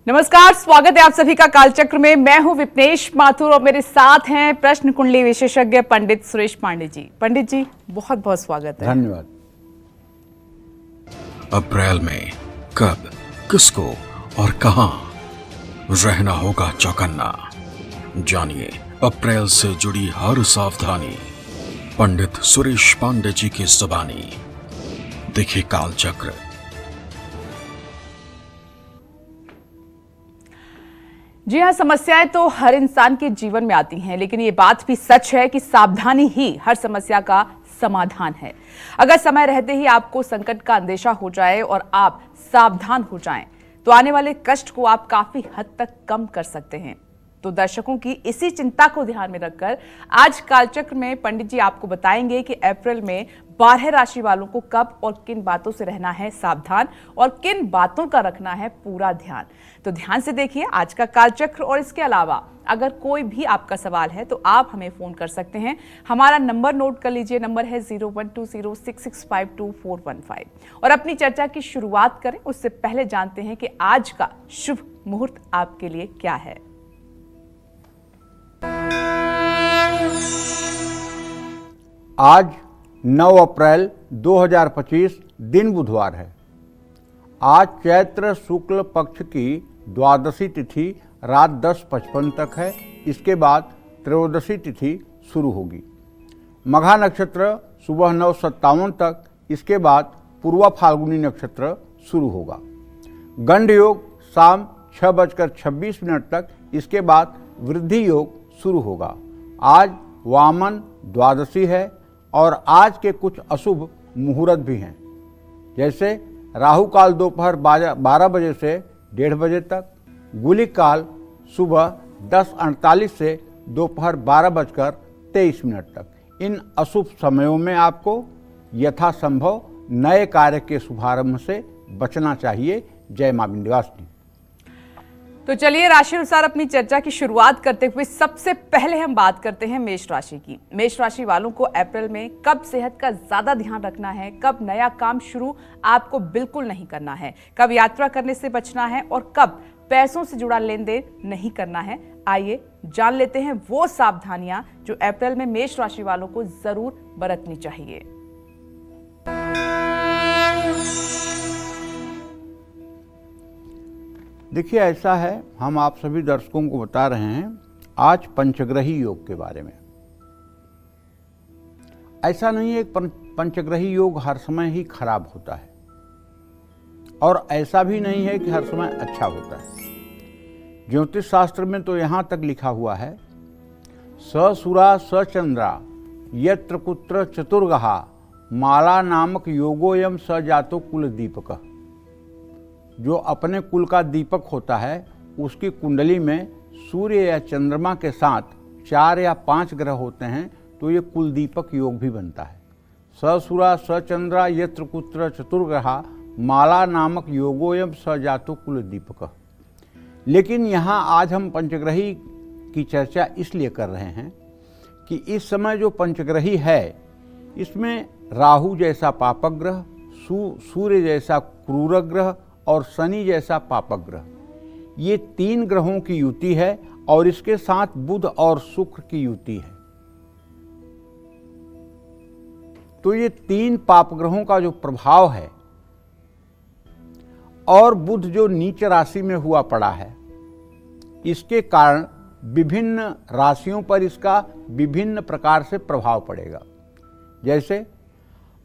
नमस्कार, स्वागत है आप सभी का कालचक्र में। मैं हूं विपनेश माथुर और मेरे साथ हैं प्रश्न कुंडली विशेषज्ञ पंडित सुरेश पांडे जी। पंडित जी, बहुत बहुत स्वागत है। धन्यवाद। अप्रैल में कब, किसको और कहां रहना होगा चौकन्ना, जानिए अप्रैल से जुड़ी हर सावधानी पंडित सुरेश पांडे जी की जुबानी। देखिए कालचक्र। जी हाँ, समस्याएं तो हर इंसान के जीवन में आती हैं, लेकिन ये बात भी सच है कि सावधानी ही हर समस्या का समाधान है। अगर समय रहते ही आपको संकट का अंदेशा हो जाए और आप सावधान हो जाएं, तो आने वाले कष्ट को आप काफी हद तक कम कर सकते हैं। तो दर्शकों की इसी चिंता को ध्यान में रखकर आज कालचक्र में पंडित जी आपको बताएंगे कि अप्रैल में 12 राशि वालों को कब और किन बातों से रहना है सावधान और किन बातों का रखना है पूरा ध्यान। तो ध्यान से देखिए आज का कालचक्र। और इसके अलावा अगर कोई भी आपका सवाल है तो आप हमें फोन कर सकते हैं। हमारा नंबर नोट कर लीजिए, नंबर है 012066524415। और अपनी चर्चा की शुरुआत करें उससे पहले जानते हैं कि आज का शुभ मुहूर्त आपके लिए क्या है। आज 9 अप्रैल 2025 दिन बुधवार है। आज चैत्र शुक्ल पक्ष की द्वादशी तिथि रात 10:55 तक है। इसके बाद त्रयोदशी तिथि शुरू होगी। मघा नक्षत्र सुबह 9:57 तक, इसके बाद पूर्वा फाल्गुनी नक्षत्र शुरू होगा। गंड योग शाम 6:26 तक, इसके बाद वृद्धि योग शुरू होगा। आज वामन द्वादशी है और आज के कुछ अशुभ मुहूर्त भी हैं, जैसे राहु काल दोपहर 12 बजे से 1:30 बजे तक, गुलिक काल सुबह 10:48 से दोपहर 12:23 तक। इन अशुभ समयों में आपको यथासंभव नए कार्य के शुभारंभ से बचना चाहिए। जय मां विंध्यवासिनी। तो चलिए राशि अनुसार अपनी चर्चा की शुरुआत करते हुए सबसे पहले हम बात करते हैं मेष राशि की। मेष राशि वालों को अप्रैल में कब सेहत का ज्यादा ध्यान रखना है, कब नया काम शुरू आपको बिल्कुल नहीं करना है, कब यात्रा करने से बचना है और कब पैसों से जुड़ा लेन देन नहीं करना है। आइए जान लेते हैं वो सावधानियां जो अप्रैल में मेष राशि वालों को जरूर बरतनी चाहिए। देखिए, ऐसा है, हम आप सभी दर्शकों को बता रहे हैं आज पंचग्रही योग के बारे में। ऐसा नहीं है कि पंचग्रही योग हर समय ही खराब होता है और ऐसा भी नहीं है कि हर समय अच्छा होता है। ज्योतिष शास्त्र में तो यहाँ तक लिखा हुआ है, ससुरा सचंद्रा यत्र कुत्र चतुर्गहा माला नामक योगोयम स जातो कुल दीपक। जो अपने कुल का दीपक होता है उसकी कुंडली में सूर्य या चंद्रमा के साथ 4 या 5 ग्रह होते हैं तो ये कुल दीपक योग भी बनता है। ससुरा सचंद्रा यत्र कुत्र चतुर्ग्रहा माला नामक योगोयम स जातो कुल दीपक। लेकिन यहाँ आज हम पंचग्रही की चर्चा इसलिए कर रहे हैं कि इस समय जो पंचग्रही है इसमें राहु जैसा पापक ग्रह, सूर्य जैसा क्रूर ग्रह और शनि जैसा पापक ग्रह, ये 3 ग्रहों की युति है और इसके साथ बुध और शुक्र की युति है। तो ये 3 पाप ग्रहों का जो प्रभाव है और बुध जो नीच राशि में हुआ पड़ा है, इसके कारण विभिन्न राशियों पर इसका विभिन्न प्रकार से प्रभाव पड़ेगा। जैसे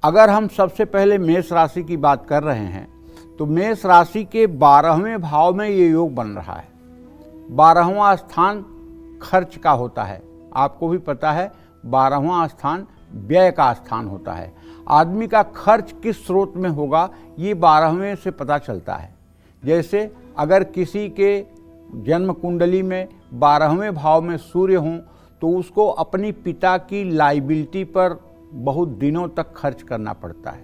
अगर हम सबसे पहले मेष राशि की बात कर रहे हैं तो मेष राशि के 12वें भाव में ये योग बन रहा है। 12वां स्थान खर्च का होता है। आपको भी पता है 12वां स्थान व्यय का स्थान होता है। आदमी का खर्च किस स्रोत में होगा ये 12वें से पता चलता है। जैसे अगर किसी के जन्म कुंडली में 12वें भाव में सूर्य हों तो उसको अपनी पिता की लाइबिलिटी पर बहुत दिनों तक खर्च करना पड़ता है।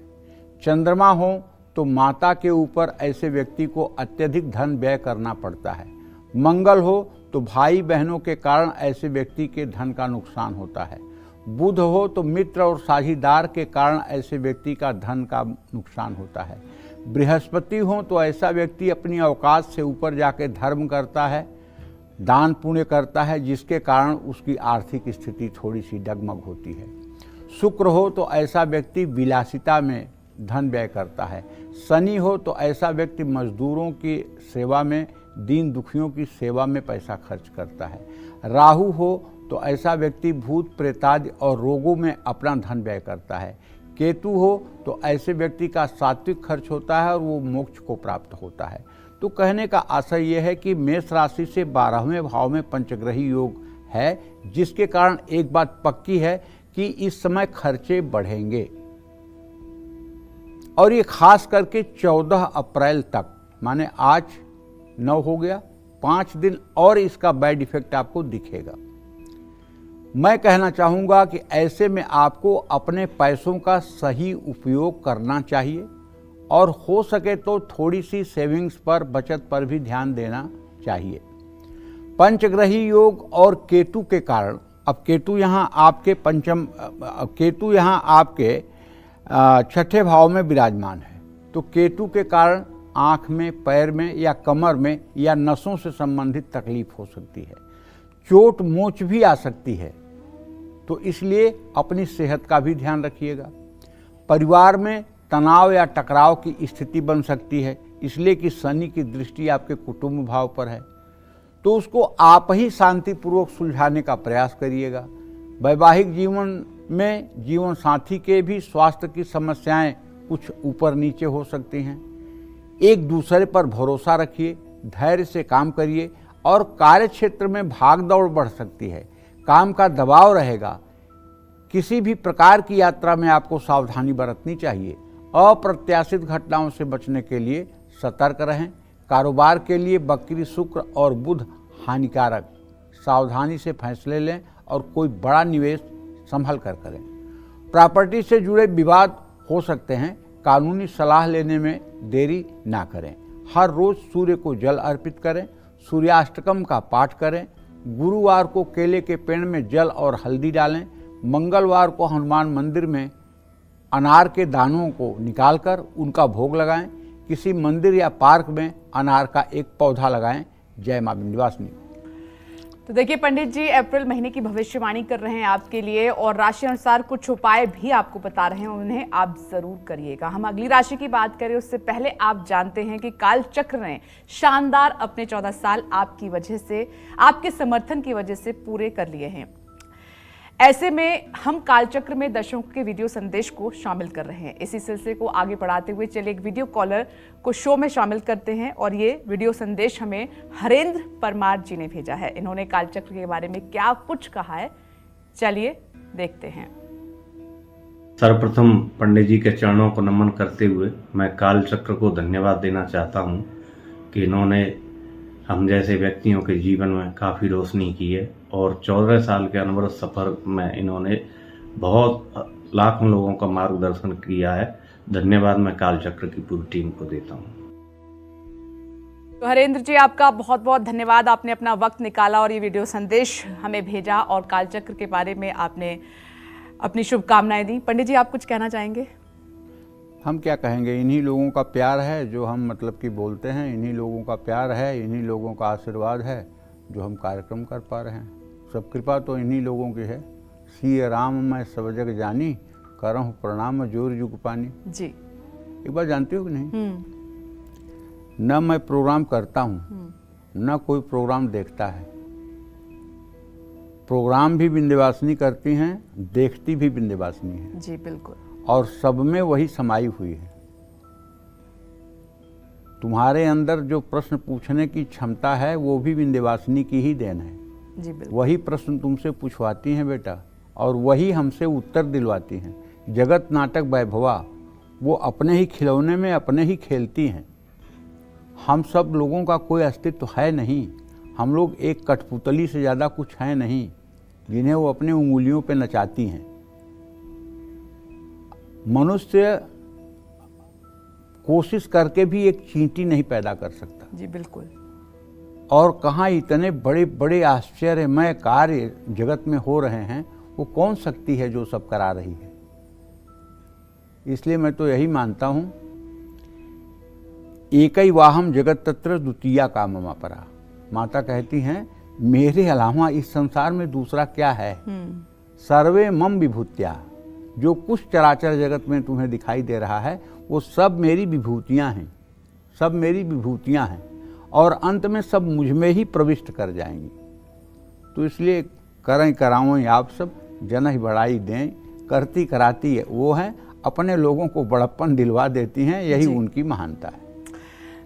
चंद्रमा हो तो माता के ऊपर ऐसे व्यक्ति को अत्यधिक धन व्यय करना पड़ता है। मंगल हो तो भाई बहनों के कारण ऐसे व्यक्ति के धन का नुकसान होता है। बुध हो तो मित्र और साझीदार के कारण ऐसे व्यक्ति का धन का नुकसान होता है। बृहस्पति हो तो ऐसा व्यक्ति अपनी औकात से ऊपर जाके धर्म करता है, दान पुण्य करता है, जिसके कारण उसकी आर्थिक स्थिति थोड़ी सी डगमग होती है। शुक्र हो तो ऐसा व्यक्ति विलासिता में धन व्यय करता है। शनि हो तो ऐसा व्यक्ति मजदूरों की सेवा में, दीन दुखियों की सेवा में पैसा खर्च करता है। राहु हो तो ऐसा व्यक्ति भूत प्रेतादि और रोगों में अपना धन व्यय करता है। केतु हो तो ऐसे व्यक्ति का सात्विक खर्च होता है और वो मोक्ष को प्राप्त होता है। तो कहने का आशय यह है कि मेष राशि से 12वें भाव में पंचग्रही योग है, जिसके कारण एक बात पक्की है कि इस समय खर्चे बढ़ेंगे और ये खास करके 14 अप्रैल तक, माने आज 9 हो गया, 5 दिन और इसका बैड इफेक्ट आपको दिखेगा। मैं कहना चाहूँगा कि ऐसे में आपको अपने पैसों का सही उपयोग करना चाहिए और हो सके तो थोड़ी सी सेविंग्स पर, बचत पर भी ध्यान देना चाहिए। पंचग्रही योग और केतु के कारण, अब केतु यहाँ आपके छठे भाव में विराजमान है, तो केतु के कारण आँख में, पैर में या कमर में या नसों से संबंधित तकलीफ हो सकती है, चोट मोच भी आ सकती है। तो इसलिए अपनी सेहत का भी ध्यान रखिएगा। परिवार में तनाव या टकराव की स्थिति बन सकती है, इसलिए कि शनि की दृष्टि आपके कुटुंब भाव पर है, तो उसको आप ही शांतिपूर्वक सुलझाने का प्रयास करिएगा। वैवाहिक जीवन में जीवन साथी के भी स्वास्थ्य की समस्याएं कुछ ऊपर नीचे हो सकती हैं। एक दूसरे पर भरोसा रखिए, धैर्य से काम करिए और कार्य क्षेत्र में भाग दौड़ बढ़ सकती है, काम का दबाव रहेगा। किसी भी प्रकार की यात्रा में आपको सावधानी बरतनी चाहिए। अप्रत्याशित घटनाओं से बचने के लिए सतर्क रहें। कारोबार के लिए बकरी, शुक्र और बुध हानिकारक, सावधानी से फैसले लें और कोई बड़ा निवेश संभल कर करें। प्रॉपर्टी से जुड़े विवाद हो सकते हैं, कानूनी सलाह लेने में देरी ना करें। हर रोज सूर्य को जल अर्पित करें, सूर्याष्टकम का पाठ करें। गुरुवार को केले के पेड़ में जल और हल्दी डालें। मंगलवार को हनुमान मंदिर में अनार के दानों को निकालकर उनका भोग लगाएं। किसी मंदिर या पार्क में अनार का एक पौधा लगाएं। जय मां विंध्यवासिनी। तो देखिए पंडित जी अप्रैल महीने की भविष्यवाणी कर रहे हैं आपके लिए और राशि अनुसार कुछ उपाय भी आपको बता रहे हैं, उन्हें आप जरूर करिएगा। हम अगली राशि की बात करें उससे पहले आप जानते हैं कि काल चक्र ने शानदार अपने 14 साल आपकी वजह से, आपके समर्थन की वजह से पूरे कर लिए हैं। ऐसे में हम कालचक्र में दर्शकों के वीडियो संदेश को शामिल कर रहे हैं। इसी सिलसिले को आगे बढ़ाते हुए चलिए एक वीडियो कॉलर को शो में शामिल करते हैं और ये वीडियो संदेश हमें हरेंद्र परमार जी ने भेजा है। इन्होंने कालचक्र के बारे में क्या कुछ कहा है, चलिए देखते हैं। सर्वप्रथम पंडित जी के चरणों को नमन करते हुए मैं कालचक्र को धन्यवाद देना चाहता हूँ कि इन्होंने हम जैसे व्यक्तियों के जीवन में काफ़ी रोशनी की है और 14 साल के अनवरत सफ़र में इन्होंने बहुत लाखों लोगों का मार्गदर्शन किया है। धन्यवाद मैं कालचक्र की पूरी टीम को देता हूँ। तो हरेंद्र जी आपका बहुत बहुत धन्यवाद, आपने अपना वक्त निकाला और ये वीडियो संदेश हमें भेजा और कालचक्र के बारे में आपने अपनी शुभकामनाएं दी। पंडित जी आप कुछ कहना चाहेंगे? हम क्या कहेंगे, इन्हीं लोगों का प्यार है जो हम मतलब कि बोलते हैं, इन्हीं लोगों का प्यार है, इन्हीं लोगों का आशीर्वाद है जो हम कार्यक्रम कर पा रहे हैं। सब कृपा तो इन्हीं लोगों की है। सिय राम मैं सब जग जानी, करहूँ प्रणाम जोर जुग पानी। जी एक बार जानते हो कि नहीं, न मैं प्रोग्राम करता हूँ न कोई प्रोग्राम देखता है। प्रोग्राम भी विंध्यवासिनी करती हैं, देखती भी विंध्यवासिनी है। जी बिल्कुल। और सब में वही समाई हुई है। तुम्हारे अंदर जो प्रश्न पूछने की क्षमता है वो भी विंध्यवासिनी की ही देन है। जी बिल्कुल। वही प्रश्न तुमसे पूछवाती हैं बेटा और वही हमसे उत्तर दिलवाती हैं। जगत नाटक वैभवा वो अपने ही खिलौने में अपने ही खेलती हैं। हम सब लोगों का कोई अस्तित्व है नहीं। हम लोग एक कठपुतली से ज़्यादा कुछ है नहीं जिन्हें वो अपने उंगलियों पे नचाती हैं। मनुष्य कोशिश करके भी एक चींटी नहीं पैदा कर सकता। जी बिल्कुल। और कहाँ इतने बड़े बड़े आश्चर्यमय कार्य जगत में हो रहे हैं, वो कौन शक्ति है जो सब करा रही है। इसलिए मैं तो यही मानता हूँ एकैवाहम जगत तत्र द्वितीया का मम अपरा। माता कहती हैं मेरे अलावा इस संसार में दूसरा क्या है। सर्वे मम विभूतिया, जो कुछ चराचर जगत में तुम्हें दिखाई दे रहा है वो सब मेरी विभूतियाँ हैं, सब मेरी विभूतियाँ हैं और अंत में सब मुझ में ही प्रविष्ट कर जाएंगी। तो इसलिए करें करावें आप सब, जन ही बढ़ाई दें, करती कराती है वो है, अपने लोगों को बड़प्पन दिलवा देती हैं, यही उनकी महानता है।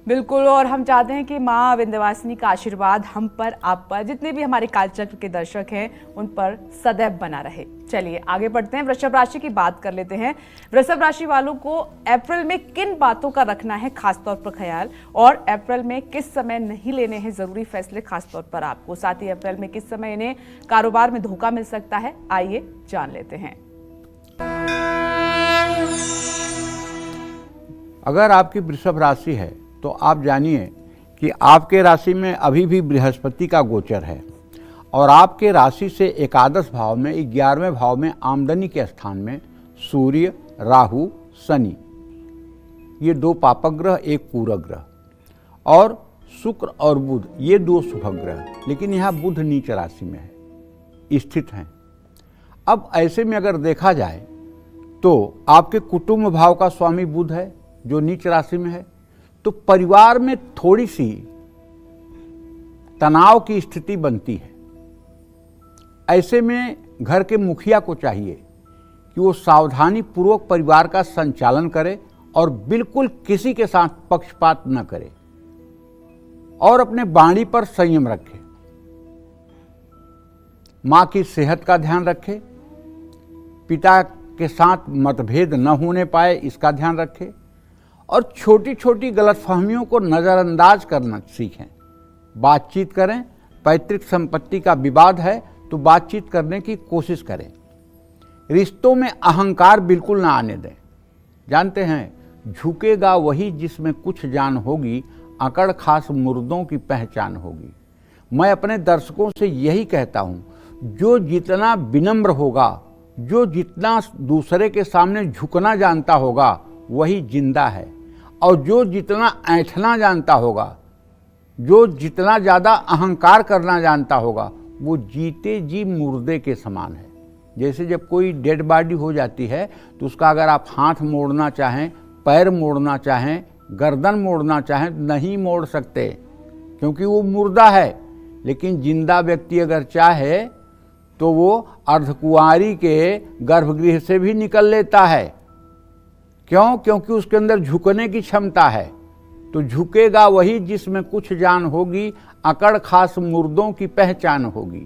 बिल्कुल, और हम चाहते हैं कि माँ विंध्यवासिनी का आशीर्वाद हम पर, आप पर, जितने भी हमारे कालचक्र के दर्शक हैं उन पर सदैव बना रहे। चलिए आगे बढ़ते हैं, वृषभ राशि की बात कर लेते हैं। वृषभ राशि वालों को अप्रैल में किन बातों का रखना है खासतौर पर ख्याल, और अप्रैल में किस समय नहीं लेने हैं जरूरी फैसले खासतौर पर आपको, साथ ही अप्रैल में किस समय इन्हें कारोबार में धोखा मिल सकता है, आइए जान लेते हैं। अगर आपकी वृषभ राशि है तो आप जानिए कि आपके राशि में अभी भी बृहस्पति का गोचर है और आपके राशि से एकादश भाव में 11वें भाव में आमदनी के स्थान में सूर्य, राहु, शनि, ये 2 पापक ग्रह, 1 पूरक ग्रह, और शुक्र और बुध, ये 2 शुभ ग्रह, लेकिन यहाँ बुध नीच राशि में है, स्थित हैं। अब ऐसे में अगर देखा जाए तो आपके कुटुंब भाव का स्वामी बुध है जो नीच राशि में है, तो परिवार में थोड़ी सी तनाव की स्थिति बनती है। ऐसे में घर के मुखिया को चाहिए कि वो सावधानी पूर्वक परिवार का संचालन करे और बिल्कुल किसी के साथ पक्षपात न करे और अपने वाणी पर संयम रखे। मां की सेहत का ध्यान रखे, पिता के साथ मतभेद न होने पाए इसका ध्यान रखे और छोटी छोटी गलतफहमियों को नज़रअंदाज करना सीखें। बातचीत करें, पैतृक संपत्ति का विवाद है तो बातचीत करने की कोशिश करें। रिश्तों में अहंकार बिल्कुल ना आने दें। जानते हैं झुकेगा वही जिसमें कुछ जान होगी, अकड़ खास मुर्दों की पहचान होगी। मैं अपने दर्शकों से यही कहता हूँ, जो जितना विनम्र होगा, जो जितना दूसरे के सामने झुकना जानता होगा वही जिंदा है, और जो जितना ऐंठना जानता होगा, जो जितना ज़्यादा अहंकार करना जानता होगा वो जीते जी मुर्दे के समान है। जैसे जब कोई डेड बॉडी हो जाती है तो उसका अगर आप हाथ मोड़ना चाहें, पैर मोड़ना चाहें, गर्दन मोड़ना चाहें, नहीं मोड़ सकते क्योंकि वो मुर्दा है। लेकिन जिंदा व्यक्ति अगर चाहे तो वो अर्धकुंवारी के गर्भगृह से भी निकल लेता है। क्यों? क्योंकि उसके अंदर झुकने की क्षमता है। तो झुकेगा वही जिसमें कुछ जान होगी, अकड़ खास मुर्दों की पहचान होगी।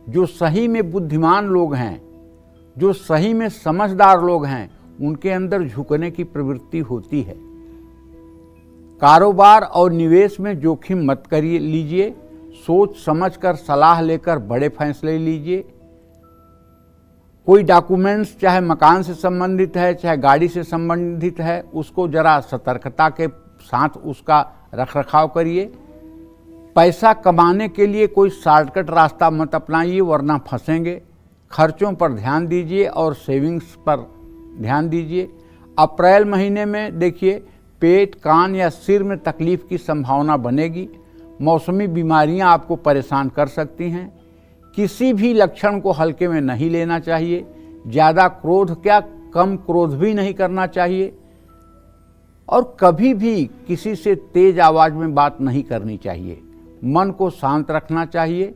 जो सही में बुद्धिमान लोग हैं, जो सही में समझदार लोग हैं, उनके अंदर झुकने की प्रवृत्ति होती है। कारोबार और निवेश में जोखिम मत करिए लीजिए, सोच समझकर सलाह लेकर बड़े फैसले लीजिए। कोई डॉक्यूमेंट्स चाहे मकान से संबंधित है चाहे गाड़ी से संबंधित है, उसको जरा सतर्कता के साथ उसका रखरखाव करिए। पैसा कमाने के लिए कोई शॉर्टकट रास्ता मत अपनाइए वरना फंसेंगे। खर्चों पर ध्यान दीजिए और सेविंग्स पर ध्यान दीजिए। अप्रैल महीने में देखिए पेट, कान या सिर में तकलीफ की संभावना बनेगी। मौसमी बीमारियां आपको परेशान कर सकती हैं। किसी भी लक्षण को हल्के में नहीं लेना चाहिए। ज़्यादा क्रोध क्या, कम क्रोध भी नहीं करना चाहिए और कभी भी किसी से तेज आवाज़ में बात नहीं करनी चाहिए। मन को शांत रखना चाहिए।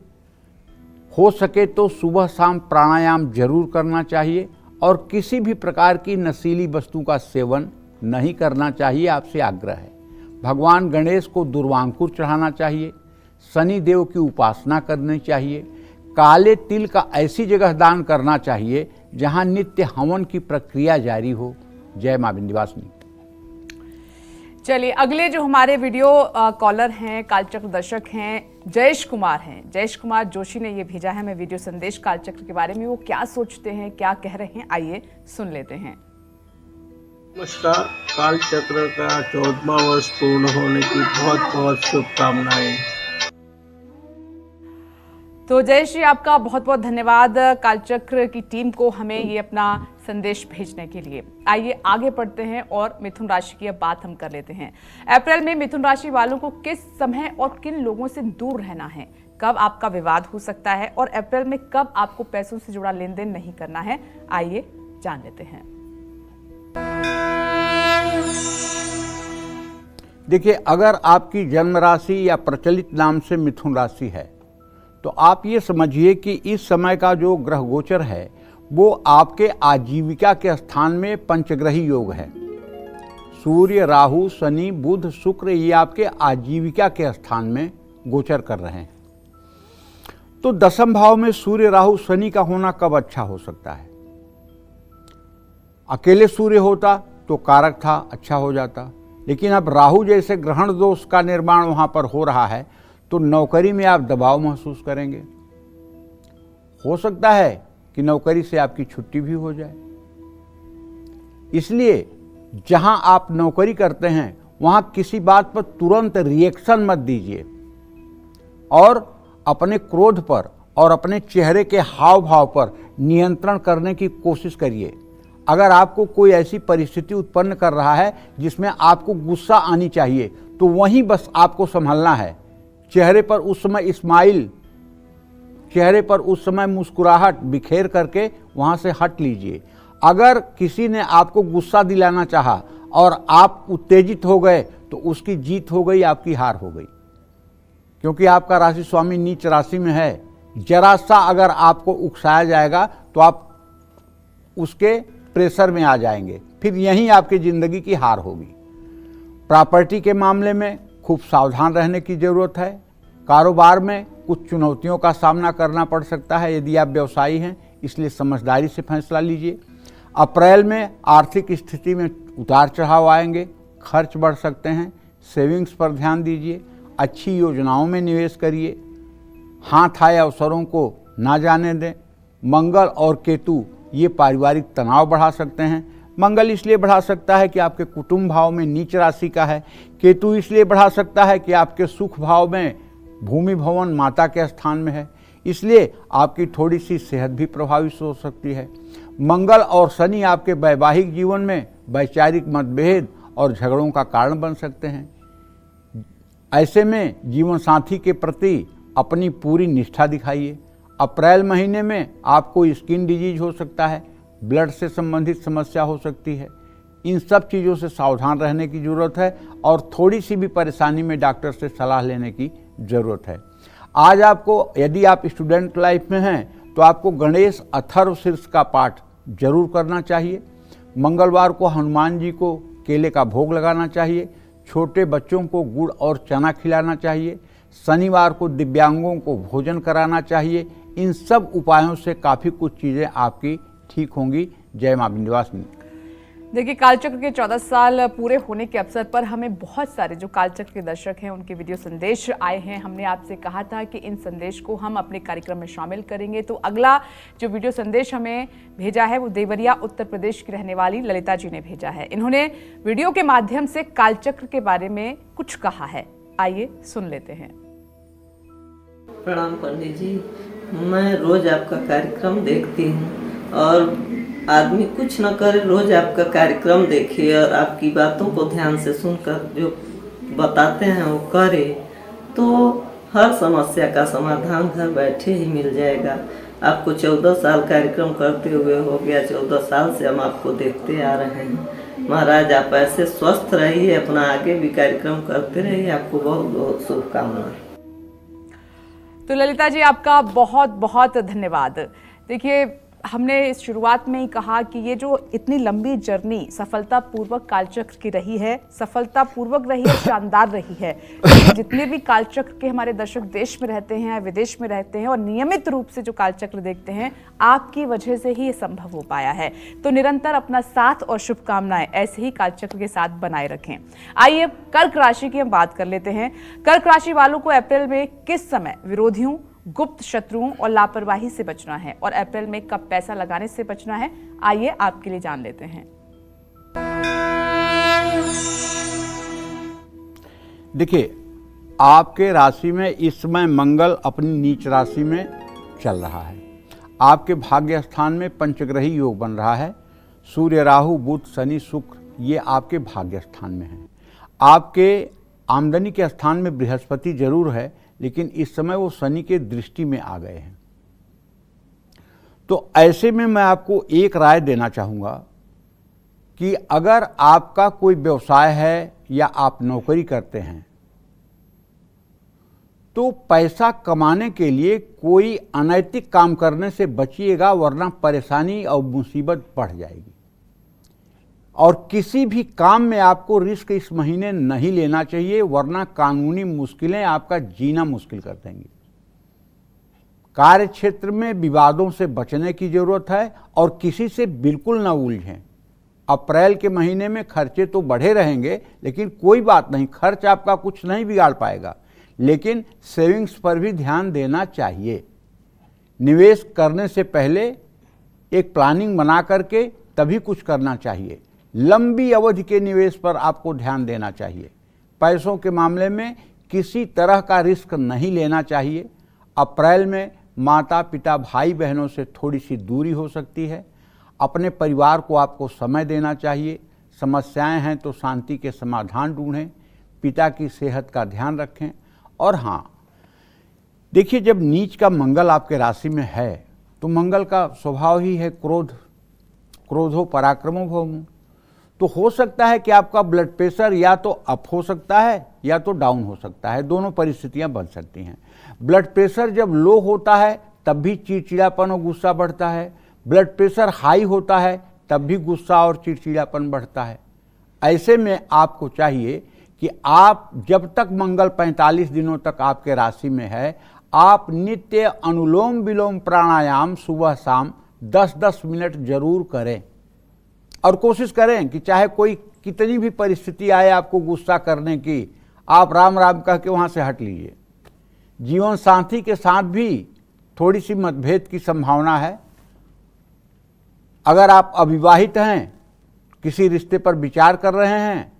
हो सके तो सुबह शाम प्राणायाम जरूर करना चाहिए और किसी भी प्रकार की नशीली वस्तु का सेवन नहीं करना चाहिए, आपसे आग्रह है। भगवान गणेश को दुर्वांकुर चढ़ाना चाहिए। शनि देव की उपासना करनी चाहिए। काले तिल का ऐसी जगह दान करना चाहिए जहां नित्य हवन की प्रक्रिया जारी हो। जय मां विंध्यवासिनी। चलिए अगले जो हमारे वीडियो कॉलर हैं, कालचक्र दर्शक हैं, जयेश कुमार हैं। जयेश कुमार जोशी ने ये भेजा है हमें वीडियो संदेश कालचक्र के बारे में। वो क्या सोचते हैं, क्या कह रहे हैं, आइए सुन लेते हैं। नमस्कार। कालचक्र का 14वां वर्ष पूर्ण होने की बहुत बहुत शुभकामनाएं। तो जयश्री, आपका बहुत बहुत धन्यवाद कालचक्र की टीम को हमें ये अपना संदेश भेजने के लिए। आइए आगे बढ़ते हैं और मिथुन राशि की अब बात हम कर लेते हैं। अप्रैल में मिथुन राशि वालों को किस समय और किन लोगों से दूर रहना है, कब आपका विवाद हो सकता है और अप्रैल में कब आपको पैसों से जुड़ा लेन देन नहीं करना है, आइए जान लेते हैं। देखिए, अगर आपकी जन्म राशि या प्रचलित नाम से मिथुन राशि है तो आप ये समझिए कि इस समय का जो ग्रह गोचर है वो आपके आजीविका के स्थान में पंचग्रही योग है। सूर्य, राहु, शनि, बुध, शुक्र ये आपके आजीविका के स्थान में गोचर कर रहे हैं। तो दसम भाव में सूर्य, राहु, शनि का होना कब अच्छा हो सकता है? अकेले सूर्य होता तो कारक था, अच्छा हो जाता, लेकिन अब राहु जैसे ग्रहण दोष का निर्माण वहां पर हो रहा है तो नौकरी में आप दबाव महसूस करेंगे। हो सकता है कि नौकरी से आपकी छुट्टी भी हो जाए। इसलिए जहां आप नौकरी करते हैं वहां किसी बात पर तुरंत रिएक्शन मत दीजिए और अपने क्रोध पर और अपने चेहरे के हाव भाव पर नियंत्रण करने की कोशिश करिए। अगर आपको कोई ऐसी परिस्थिति उत्पन्न कर रहा है जिसमें आपको गुस्सा आनी चाहिए तो वहीं बस आपको संभलना है। चेहरे पर उस समय स्माइल, चेहरे पर उस समय मुस्कुराहट बिखेर करके वहां से हट लीजिए। अगर किसी ने आपको गुस्सा दिलाना चाहा और आप उत्तेजित हो गए तो उसकी जीत हो गई, आपकी हार हो गई, क्योंकि आपका राशि स्वामी नीच राशि में है। जरा सा अगर आपको उकसाया जाएगा तो आप उसके प्रेशर में आ जाएंगे, फिर यहीं आपकी जिंदगी की हार होगी। प्रॉपर्टी के मामले में खूब सावधान रहने की जरूरत है। कारोबार में कुछ चुनौतियों का सामना करना पड़ सकता है यदि आप व्यवसायी हैं, इसलिए समझदारी से फैसला लीजिए। अप्रैल में आर्थिक स्थिति में उतार चढ़ाव आएंगे, खर्च बढ़ सकते हैं, सेविंग्स पर ध्यान दीजिए, अच्छी योजनाओं में निवेश करिए, हाथ आए अवसरों को ना जाने दें। मंगल और केतु ये पारिवारिक तनाव बढ़ा सकते हैं। मंगल इसलिए बढ़ा सकता है कि आपके कुटुंब भाव में नीच राशि का है। केतु इसलिए बढ़ा सकता है कि आपके सुख भाव में भूमि भवन माता के स्थान में है, इसलिए आपकी थोड़ी सी सेहत भी प्रभावित हो सकती है। मंगल और शनि आपके वैवाहिक जीवन में वैचारिक मतभेद और झगड़ों का कारण बन सकते हैं। ऐसे में जीवन साथी के प्रति अपनी पूरी निष्ठा दिखाइए। अप्रैल महीने में आपको स्किन डिजीज हो सकता है, ब्लड से संबंधित समस्या हो सकती है। इन सब चीज़ों से सावधान रहने की ज़रूरत है और थोड़ी सी भी परेशानी में डॉक्टर से सलाह लेने की ज़रूरत है। आज आपको, यदि आप स्टूडेंट लाइफ में हैं तो आपको गणेश अथर्व शीर्ष का पाठ जरूर करना चाहिए। मंगलवार को हनुमान जी को केले का भोग लगाना चाहिए। छोटे बच्चों को गुड़ और चना खिलाना चाहिए। शनिवार को दिव्यांगों को भोजन कराना चाहिए। इन सब उपायों से काफ़ी कुछ चीज़ें आपकी ठीक होंगी। जय मां विंध्यवासिनी। देखिए, कालचक्र के 14 साल पूरे होने के अवसर पर हमें बहुत सारे जो कालचक्र के दर्शक हैं उनके वीडियो संदेश आए हैं। हमने आपसे कहा था कि इन संदेश को हम अपने कार्यक्रम में शामिल करेंगे। तो अगला जो वीडियो संदेश हमें भेजा है वो देवरिया उत्तर प्रदेश की रहने वाली ललिता जी ने भेजा है। इन्होंने वीडियो के माध्यम से कालचक्र के बारे में कुछ कहा है, आइए सुन लेते हैं। प्रणाम पंडित जी, मैं रोज आपका कार्यक्रम देखती हूँ और आदमी कुछ न करे, रोज आपका कार्यक्रम देखे और आपकी बातों को ध्यान से सुनकर जो बताते हैं वो करे तो हर समस्या का समाधान घर बैठे ही मिल जाएगा। आपको 14 साल कार्यक्रम करते हुए हो गया, 14 साल से हम आपको देखते आ रहे हैं। महाराज आप ऐसे स्वस्थ रहिए, अपना आगे भी कार्यक्रम करते रहिए। आपको बहुत बहुत शुभकामनाएं। तो ललिता जी, आपका बहुत बहुत धन्यवाद। देखिए, हमने इस शुरुआत में ही कहा कि ये जो इतनी लंबी जर्नी सफलतापूर्वक कालचक्र की रही है, सफलतापूर्वक रही है, शानदार रही है। जितने भी कालचक्र के हमारे दर्शक देश में रहते हैं, विदेश में रहते हैं और नियमित रूप से जो कालचक्र देखते हैं, आपकी वजह से ही ये संभव हो पाया है। तो निरंतर अपना साथ और शुभकामनाएं ऐसे ही कालचक्र के साथ बनाए रखें। आइए अब कर्क राशि की हम बात कर लेते हैं। कर्क राशि वालों को अप्रैल में किस समय विरोधियों, गुप्त शत्रुओं और लापरवाही से बचना है और अप्रैल में कब पैसा लगाने से बचना है, आइए आपके लिए जान लेते हैं। देखिए, आपके राशि में इस समय मंगल अपनी नीच राशि में चल रहा है। आपके भाग्य स्थान में पंचग्रही योग बन रहा है। सूर्य, राहु, बुध, शनि, शुक्र ये आपके भाग्य स्थान में है। आपके आमदनी के स्थान में बृहस्पति जरूर है, लेकिन इस समय वो शनि के दृष्टि में आ गए हैं। तो ऐसे में मैं आपको एक राय देना चाहूँगा कि अगर आपका कोई व्यवसाय है या आप नौकरी करते हैं तो पैसा कमाने के लिए कोई अनैतिक काम करने से बचिएगा, वरना परेशानी और मुसीबत बढ़ जाएगी। और किसी भी काम में आपको रिस्क इस महीने नहीं लेना चाहिए, वरना कानूनी मुश्किलें आपका जीना मुश्किल कर देंगी। कार्य क्षेत्र में विवादों से बचने की जरूरत है और किसी से बिल्कुल न उलझें। अप्रैल के महीने में खर्चे तो बढ़े रहेंगे, लेकिन कोई बात नहीं, खर्च आपका कुछ नहीं बिगाड़ पाएगा, लेकिन सेविंग्स पर भी ध्यान देना चाहिए। निवेश करने से पहले एक प्लानिंग बना करके तभी कुछ करना चाहिए। लंबी अवधि के निवेश पर आपको ध्यान देना चाहिए। पैसों के मामले में किसी तरह का रिस्क नहीं लेना चाहिए। अप्रैल में माता पिता भाई बहनों से थोड़ी सी दूरी हो सकती है। अपने परिवार को आपको समय देना चाहिए। समस्याएं हैं तो शांति के समाधान ढूंढें। पिता की सेहत का ध्यान रखें। और हाँ, देखिए, जब नीच का मंगल आपके राशि में है तो मंगल का स्वभाव ही है क्रोधो पराक्रमो भौमो। तो हो सकता है कि आपका ब्लड प्रेशर या तो अप हो सकता है या तो डाउन हो सकता है, दोनों परिस्थितियां बन सकती हैं। ब्लड प्रेशर जब लो होता है तब भी चिड़चिड़ापन और गुस्सा बढ़ता है। ब्लड प्रेशर हाई होता है तब भी गुस्सा और चिड़चिड़ापन बढ़ता है। ऐसे में आपको चाहिए कि आप जब तक मंगल 45 दिनों तक आपके राशि में है, आप नित्य अनुलोम विलोम प्राणायाम सुबह शाम 10-10 मिनट जरूर करें। और कोशिश करें कि चाहे कोई कितनी भी परिस्थिति आए आपको गुस्सा करने की, आप राम राम कह के वहाँ से हट लीजिए। जीवन साथी के साथ भी थोड़ी सी मतभेद की संभावना है। अगर आप अविवाहित हैं, किसी रिश्ते पर विचार कर रहे हैं,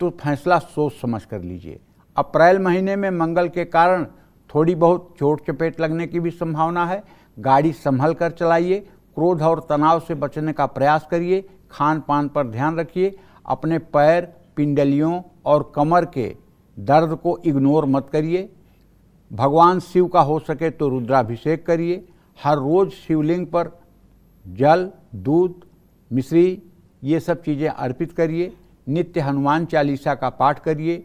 तो फैसला सोच समझ कर लीजिए। अप्रैल महीने में मंगल के कारण थोड़ी बहुत चोट चपेट लगने की भी संभावना है। गाड़ी संभल कर चलाइए। क्रोध और तनाव से बचने का प्रयास करिए। खान पान पर ध्यान रखिए। अपने पैर, पिंडलियों और कमर के दर्द को इग्नोर मत करिए। भगवान शिव का हो सके तो रुद्राभिषेक करिए। हर रोज शिवलिंग पर जल, दूध, मिश्री ये सब चीज़ें अर्पित करिए। नित्य हनुमान चालीसा का पाठ करिए।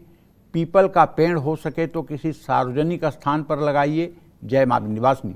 पीपल का पेड़ हो सके तो किसी सार्वजनिक स्थान पर लगाइए। जय मां विंध्यवासिनी।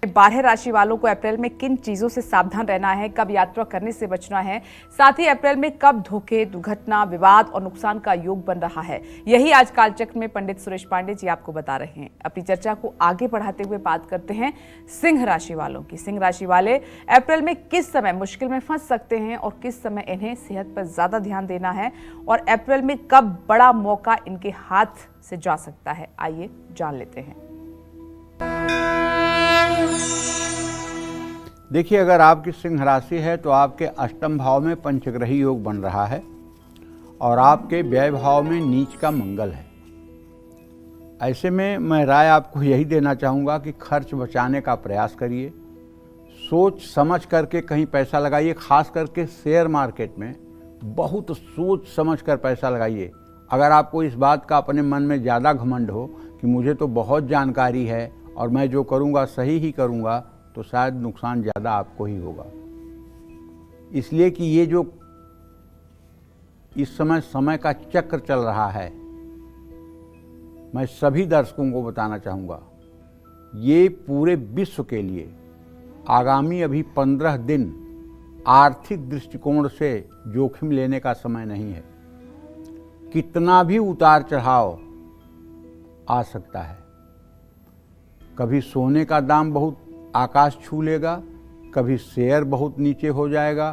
12 राशि वालों को अप्रैल में किन चीजों से सावधान रहना है, कब यात्रा करने से बचना है, साथ ही अप्रैल में कब धोखे, दुर्घटना, विवाद और नुकसान का योग बन रहा है, यही आज कालचक्र में पंडित सुरेश पांडे जी आपको बता रहे हैं। अपनी चर्चा को आगे बढ़ाते हुए बात करते हैं सिंह राशि वालों की। सिंह राशि वाले अप्रैल में किस समय मुश्किल में फंस सकते हैं और किस समय इन्हें सेहत पर ज्यादा ध्यान देना है, और अप्रैल में कब बड़ा मौका इनके हाथ से जा सकता है, आइए जान लेते हैं। देखिए, अगर आपकी सिंह राशि है तो आपके अष्टम भाव में पंचग्रही योग बन रहा है और आपके व्यय भाव में नीच का मंगल है। ऐसे में मैं राय आपको यही देना चाहूँगा कि खर्च बचाने का प्रयास करिए। सोच समझ करके कहीं पैसा लगाइए। खास करके शेयर मार्केट में बहुत सोच समझ कर पैसा लगाइए। अगर आपको इस बात का अपने मन में ज़्यादा घमंड हो कि मुझे तो बहुत जानकारी है और मैं जो करूँगा सही ही करूँगा, तो शायद नुकसान ज़्यादा आपको ही होगा। इसलिए कि ये जो इस समय का चक्र चल रहा है, मैं सभी दर्शकों को बताना चाहूँगा, ये पूरे विश्व के लिए आगामी अभी 15 दिन आर्थिक दृष्टिकोण से जोखिम लेने का समय नहीं है। कितना भी उतार चढ़ाव आ सकता है। कभी सोने का दाम बहुत आकाश छू लेगा, कभी शेयर बहुत नीचे हो जाएगा,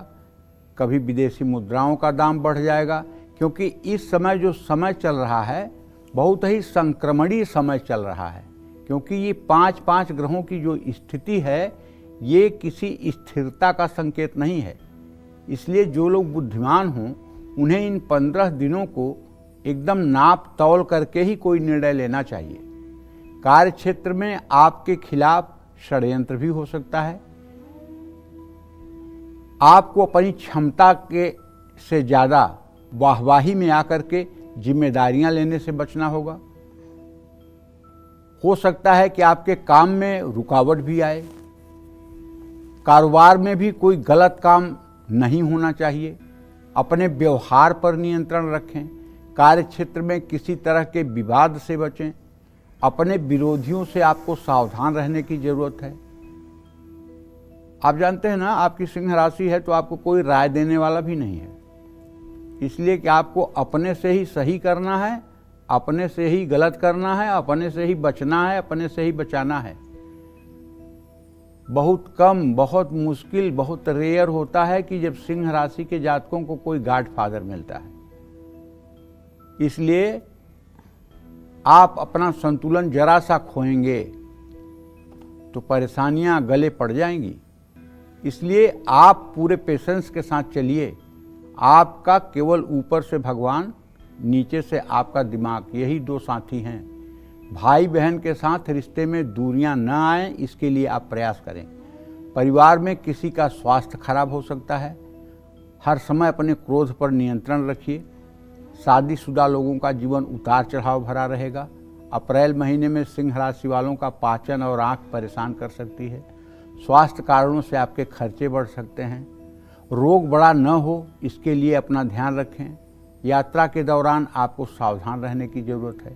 कभी विदेशी मुद्राओं का दाम बढ़ जाएगा, क्योंकि इस समय जो समय चल रहा है बहुत ही संक्रमणीय समय चल रहा है। क्योंकि ये 5 ग्रहों की जो स्थिति है, ये किसी स्थिरता का संकेत नहीं है। इसलिए जो लोग बुद्धिमान हों, उन्हें इन 15 दिनों को एकदम नाप तौल करके ही कोई निर्णय लेना चाहिए। कार्य क्षेत्र में आपके खिलाफ षड्यंत्र भी हो सकता है। आपको अपनी क्षमता के से ज़्यादा वाहवाही में आकर के जिम्मेदारियां लेने से बचना होगा। हो सकता है कि आपके काम में रुकावट भी आए। कारोबार में भी कोई गलत काम नहीं होना चाहिए। अपने व्यवहार पर नियंत्रण रखें। कार्य क्षेत्र में किसी तरह के विवाद से बचें। अपने विरोधियों से आपको सावधान रहने की जरूरत है। आप जानते हैं ना, आपकी सिंह राशि है तो आपको कोई राय देने वाला भी नहीं है, इसलिए कि आपको अपने से ही सही करना है, अपने से ही गलत करना है, अपने से ही बचना है, अपने से ही बचाना है। बहुत कम, बहुत मुश्किल, बहुत रेयर होता है कि जब सिंह राशि के जातकों को कोई गॉडफादर मिलता है। इसलिए आप अपना संतुलन जरा सा खोएंगे तो परेशानियां गले पड़ जाएंगी। इसलिए आप पूरे पेशेंस के साथ चलिए। आपका केवल ऊपर से भगवान, नीचे से आपका दिमाग, यही दो साथी हैं। भाई बहन के साथ रिश्ते में दूरियां न आए, इसके लिए आप प्रयास करें। परिवार में किसी का स्वास्थ्य खराब हो सकता है। हर समय अपने क्रोध पर नियंत्रण रखिए। शादीशुदा लोगों का जीवन उतार चढ़ाव भरा रहेगा। अप्रैल महीने में सिंह राशि वालों का पाचन और आंख परेशान कर सकती है। स्वास्थ्य कारणों से आपके खर्चे बढ़ सकते हैं। रोग बड़ा न हो, इसके लिए अपना ध्यान रखें। यात्रा के दौरान आपको सावधान रहने की जरूरत है।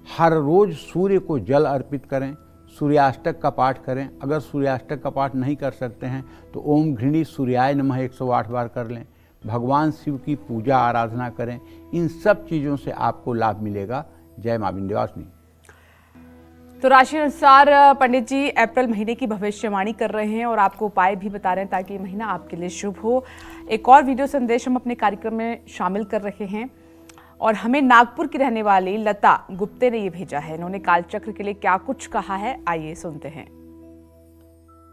हर रोज सूर्य को जल अर्पित करें। सूर्याष्टक का पाठ करें। अगर सूर्याष्टक का पाठ नहीं कर सकते हैं तो ओम घृणी सूर्याय नमः 108 बार कर लें। भगवान शिव की पूजा आराधना करें। इन सब चीज़ों से आपको लाभ मिलेगा। जय मां विंध्यवासिनी। तो राशि अनुसार पंडित जी अप्रैल महीने की भविष्यवाणी कर रहे हैं और आपको उपाय भी बता रहे हैं ताकि ये महीना आपके लिए शुभ हो। एक और वीडियो संदेश हम अपने कार्यक्रम में शामिल कर रहे हैं और हमें नागपुर की रहने वाली लता गुप्ते ने ये भेजा है। इन्होंने कालचक्र के लिए क्या कुछ कहा है, आइए सुनते हैं।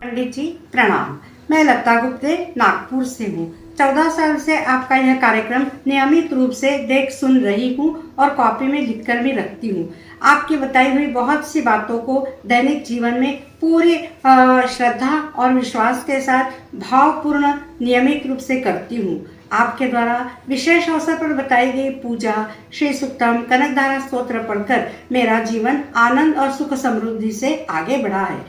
पंडित जी प्रणाम। मैं लता गुप्ते नागपुर से हूँ। 14 साल से आपका यह कार्यक्रम नियमित रूप से देख सुन रही हूँ और कॉपी में लिखकर भी रखती हूँ। आपकी बताई हुई बहुत सी बातों को दैनिक जीवन में पूरी श्रद्धा और विश्वास के साथ भावपूर्ण नियमित रूप से करती हूँ। आपके द्वारा विशेष अवसर पर बताई गई पूजा, श्री सुक्तम, कनकधारा स्तोत्र पढ़कर मेरा जीवन आनंद और सुख समृद्धि से आगे बढ़ा है।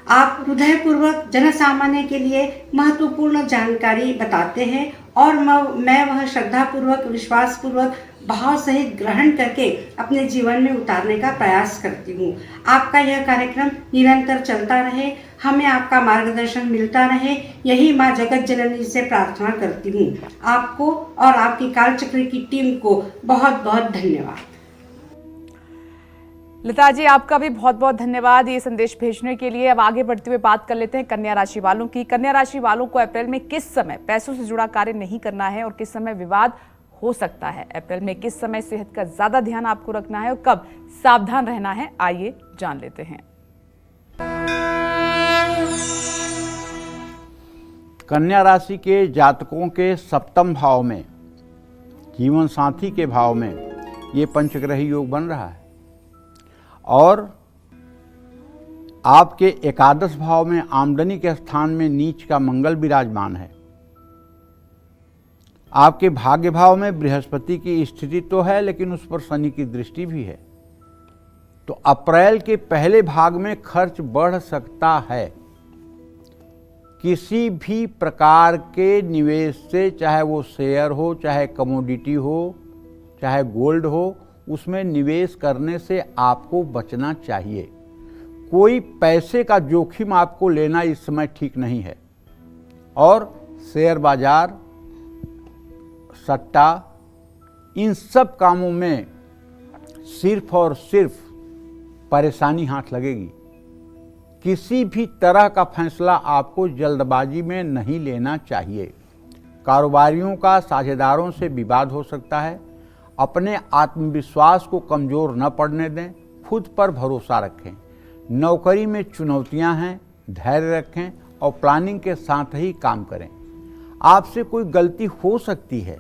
आप हृदयपूर्वक जनसामान्य के लिए महत्वपूर्ण जानकारी बताते हैं और मैं वह श्रद्धापूर्वक, विश्वासपूर्वक, भाव सहित ग्रहण करके अपने जीवन में उतारने का प्रयास करती हूँ। आपका यह कार्यक्रम निरंतर चलता रहे, हमें आपका मार्गदर्शन मिलता रहे, यही माँ जगत जननी से प्रार्थना करती हूँ। आपको और आपकी कालचक्र की टीम को बहुत बहुत धन्यवाद। लता जी आपका भी बहुत बहुत धन्यवाद ये संदेश भेजने के लिए। अब आगे बढ़ते हुए बात कर लेते हैं कन्या राशि वालों की। कन्या राशि वालों को अप्रैल में किस समय पैसों से जुड़ा कार्य नहीं करना है और किस समय विवाद हो सकता है। अप्रैल में किस समय सेहत का ज्यादा ध्यान आपको रखना है और कब सावधान रहना है, आइए जान लेते हैं। कन्या राशि के जातकों के सप्तम भाव में, जीवन साथी के भाव में ये पंचग्रही योग बन रहा है और आपके एकादश भाव में आमदनी के स्थान में नीच का मंगल विराजमान है। आपके भाग्य भाव में बृहस्पति की स्थिति तो है लेकिन उस पर शनि की दृष्टि भी है। तो अप्रैल के पहले भाग में खर्च बढ़ सकता है। किसी भी प्रकार के निवेश से, चाहे वो शेयर हो, चाहे कमोडिटी हो, चाहे गोल्ड हो, उसमें निवेश करने से आपको बचना चाहिए। कोई पैसे का जोखिम आपको लेना इस समय ठीक नहीं है और शेयर बाजार, सट्टा, इन सब कामों में सिर्फ और सिर्फ परेशानी हाथ लगेगी। किसी भी तरह का फैसला आपको जल्दबाजी में नहीं लेना चाहिए। कारोबारियों का साझेदारों से विवाद हो सकता है। अपने आत्मविश्वास को कमज़ोर न पड़ने दें, खुद पर भरोसा रखें। नौकरी में चुनौतियां हैं, धैर्य रखें और प्लानिंग के साथ ही काम करें। आपसे कोई गलती हो सकती है,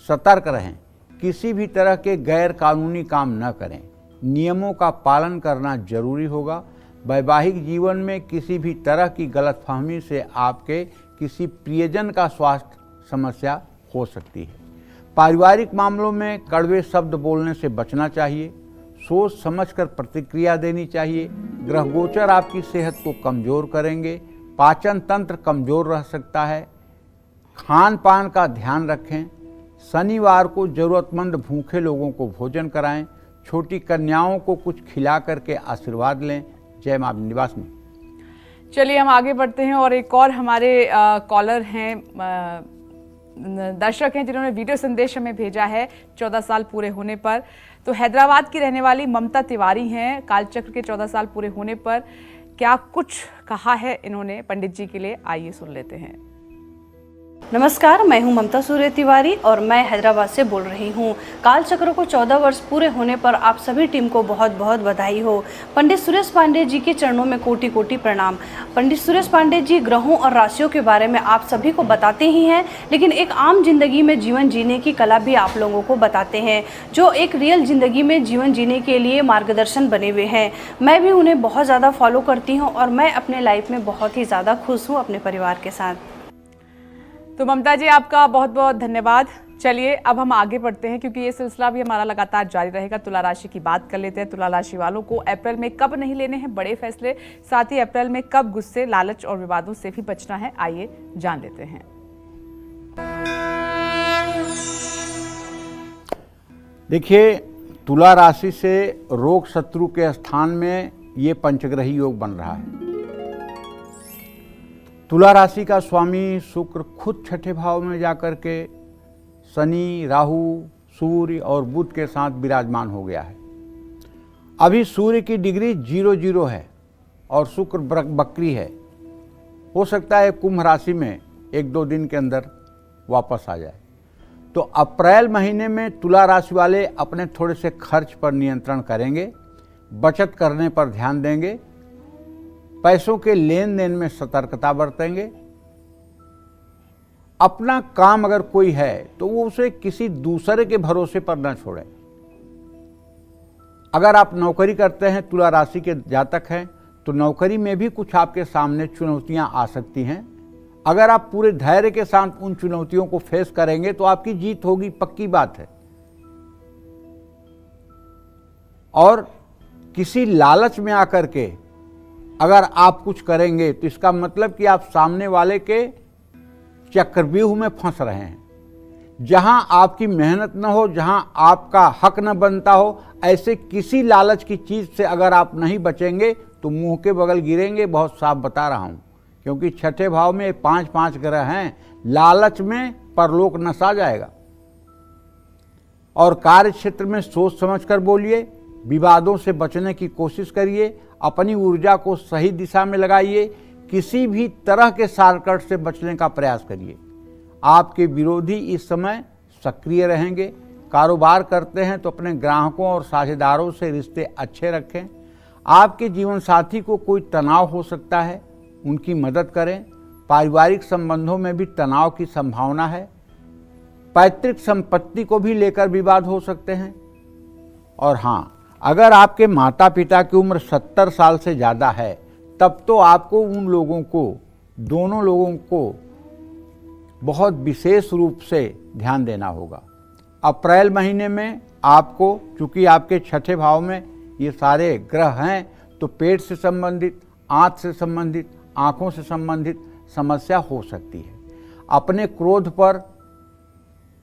सतर्क रहें। किसी भी तरह के गैर कानूनी काम न करें। नियमों का पालन करना जरूरी होगा। वैवाहिक जीवन में किसी भी तरह की गलतफहमी से आपके किसी प्रियजन का स्वास्थ्य समस्या हो सकती है। पारिवारिक मामलों में कड़वे शब्द बोलने से बचना चाहिए। सोच समझकर प्रतिक्रिया देनी चाहिए। ग्रह गोचर आपकी सेहत को कमज़ोर करेंगे। पाचन तंत्र कमज़ोर रह सकता है। खान पान का ध्यान रखें। शनिवार को ज़रूरतमंद भूखे लोगों को भोजन कराएं। छोटी कन्याओं को कुछ खिला करके आशीर्वाद लें। जय मां विंध्यवासिनी। चलिए हम आगे बढ़ते हैं और एक और हमारे कॉलर हैं, दर्शक हैं जिन्होंने वीडियो संदेश हमें भेजा है 14 साल पूरे होने पर। तो हैदराबाद की रहने वाली ममता तिवारी हैं। कालचक्र के 14 साल पूरे होने पर क्या कुछ कहा है इन्होंने पंडित जी के लिए, आइए सुन लेते हैं। नमस्कार, मैं हूं ममता सूर्य तिवारी और मैं हैदराबाद से बोल रही हूं। काल चक्र को 14 वर्ष पूरे होने पर आप सभी टीम को बहुत बहुत बधाई हो। पंडित सुरेश पांडे जी के चरणों में कोटि कोटि प्रणाम। पंडित सुरेश पांडे जी ग्रहों और राशियों के बारे में आप सभी को बताते ही हैं, लेकिन एक आम जिंदगी में जीवन जीने की कला भी आप लोगों को बताते हैं, जो एक रियल जिंदगी में जीवन जीने के लिए मार्गदर्शन बने हुए हैं। मैं भी उन्हें बहुत ज़्यादा फॉलो करती हूँ और मैं अपने लाइफ में बहुत ही ज़्यादा खुश हूँ अपने परिवार के साथ। तो ममता जी आपका बहुत बहुत धन्यवाद। चलिए अब हम आगे बढ़ते हैं क्योंकि ये सिलसिला भी हमारा लगातार जारी रहेगा। तुला राशि की बात कर लेते हैं। तुला राशि वालों को अप्रैल में कब नहीं लेने हैं बड़े फैसले, साथ ही अप्रैल में कब गुस्से, लालच और विवादों से भी बचना है, आइए जान लेते हैं। देखिए, तुला राशि से रोग शत्रु के स्थान में ये पंचग्रही योग बन रहा है। तुला राशि का स्वामी शुक्र खुद छठे भाव में जाकर के शनि, राहु, सूर्य और बुध के साथ विराजमान हो गया है। अभी सूर्य की डिग्री 0 है और शुक्र बकरी है। हो सकता है कुंभ राशि में 1-2 दिन के अंदर वापस आ जाए। तो अप्रैल महीने में तुला राशि वाले अपने थोड़े से खर्च पर नियंत्रण करेंगे, बचत करने पर ध्यान देंगे, पैसों के लेन देन में सतर्कता बरतेंगे। अपना काम अगर कोई है तो वो उसे किसी दूसरे के भरोसे पर न छोड़े। अगर आप नौकरी करते हैं, तुला राशि के जातक हैं, तो नौकरी में भी कुछ आपके सामने चुनौतियां आ सकती हैं। अगर आप पूरे धैर्य के साथ उन चुनौतियों को फेस करेंगे तो आपकी जीत होगी, पक्की बात है। और किसी लालच में आकर के अगर आप कुछ करेंगे तो इसका मतलब कि आप सामने वाले के चक्रव्यूह में फंस रहे हैं। जहां आपकी मेहनत न हो, जहां आपका हक न बनता हो, ऐसे किसी लालच की चीज से अगर आप नहीं बचेंगे तो मुंह के बगल गिरेंगे। बहुत साफ बता रहा हूं, क्योंकि छठे भाव में 5 ग्रह हैं। लालच में परलोक नसा जाएगा। और कार्य क्षेत्र में सोच समझकर बोलिए, विवादों से बचने की कोशिश करिए, अपनी ऊर्जा को सही दिशा में लगाइए, किसी भी तरह के शॉर्टकट से बचने का प्रयास करिए। आपके विरोधी इस समय सक्रिय रहेंगे। कारोबार करते हैं तो अपने ग्राहकों और साझेदारों से रिश्ते अच्छे रखें। आपके जीवन साथी को कोई तनाव हो सकता है, उनकी मदद करें। पारिवारिक संबंधों में भी तनाव की संभावना है। पैतृक संपत्ति को भी लेकर विवाद हो सकते हैं। और हाँ, अगर आपके माता पिता की उम्र 70 साल से ज़्यादा है, तब तो आपको उन लोगों को, दोनों लोगों को बहुत विशेष रूप से ध्यान देना होगा। अप्रैल महीने में आपको, चूंकि आपके छठे भाव में ये सारे ग्रह हैं, तो पेट से संबंधित, आंत से संबंधित, आँखों से संबंधित समस्या हो सकती है। अपने क्रोध पर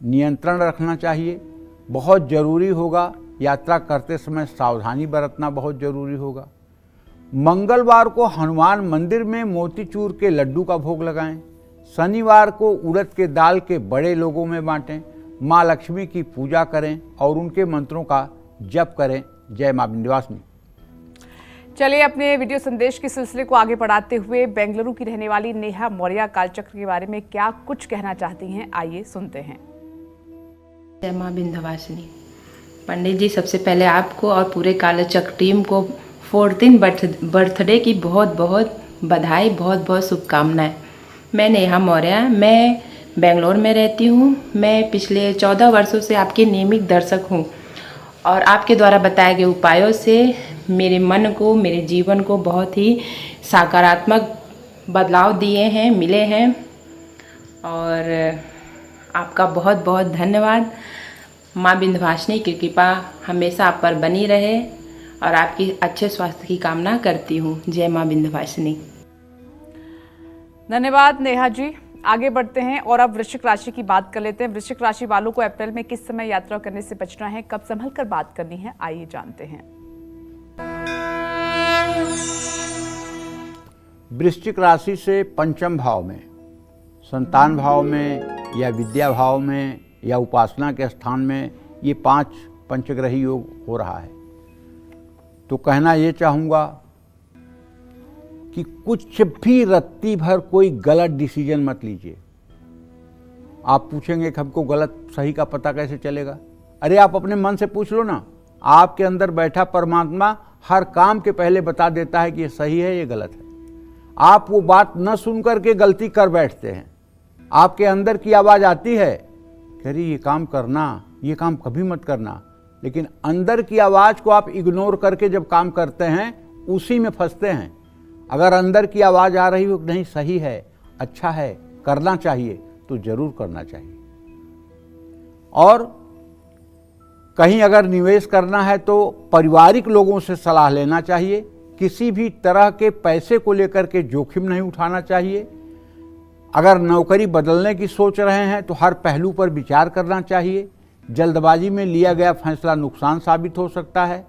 नियंत्रण रखना चाहिए। बहुत ज़रूरी होगा, यात्रा करते समय सावधानी बरतना बहुत जरूरी होगा। मंगलवार को हनुमान मंदिर में मोतीचूर के लड्डू का भोग लगाएं। शनिवार को उड़द के दाल के बड़े लोगों में बांटें। माँ लक्ष्मी की पूजा करें और उनके मंत्रों का जप करें। जय मां विंध्यवासिनी। चलिए अपने वीडियो संदेश के सिलसिले को आगे बढ़ाते हुए बेंगलुरु की रहने वाली नेहा मौर्य कालचक्र के बारे में क्या कुछ कहना चाहती हैं, आइए सुनते हैं। जय मां विंध्यवासिनी। पंडित जी, सबसे पहले आपको और पूरे कालचक्र टीम को 14th बर्थडे की बहुत बहुत बधाई, बहुत बहुत शुभकामनाएं। मैं नेहा मौर्य, मैं बेंगलोर में रहती हूँ। मैं पिछले 14 वर्षों से आपके नियमित दर्शक हूँ और आपके द्वारा बताए गए उपायों से मेरे मन को, मेरे जीवन को बहुत ही सकारात्मक बदलाव दिए हैं, मिले हैं। और आपका बहुत बहुत धन्यवाद। माँ विंध्यवासिनी की कृपा हमेशा आप पर बनी रहे और आपकी अच्छे स्वास्थ्य की कामना करती हूँ। जय माँ विंध्यवासिनी। धन्यवाद नेहा जी। आगे बढ़ते हैं और अब वृश्चिक राशि की बात कर लेते हैं। वृश्चिक राशि वालों को अप्रैल में किस समय यात्रा करने से बचना है, कब संभल कर बात करनी है, आइए जानते हैं। वृश्चिक राशि से पंचम भाव में, संतान भाव में या विद्या भाव में या उपासना के स्थान में ये 5 पंचग्रही योग हो रहा है। तो कहना ये चाहूँगा कि कुछ भी रत्ती भर कोई गलत डिसीजन मत लीजिए। आप पूछेंगे कि हमको गलत सही का पता कैसे चलेगा? अरे आप अपने मन से पूछ लो ना। आपके अंदर बैठा परमात्मा हर काम के पहले बता देता है कि ये सही है, ये गलत है। आप वो बात न सुन करके गलती कर बैठते हैं। आपके अंदर की आवाज़ आती है कि अरे ये काम करना, ये काम कभी मत करना, लेकिन अंदर की आवाज़ को आप इग्नोर करके जब काम करते हैं उसी में फंसते हैं। अगर अंदर की आवाज़ आ रही हो नहीं सही है, अच्छा है, करना चाहिए, तो जरूर करना चाहिए। और कहीं अगर निवेश करना है तो पारिवारिक लोगों से सलाह लेना चाहिए। किसी भी तरह के पैसे को लेकर के जोखिम नहीं उठाना चाहिए। अगर नौकरी बदलने की सोच रहे हैं तो हर पहलू पर विचार करना चाहिए। जल्दबाजी में लिया गया फैसला नुकसान साबित हो सकता है।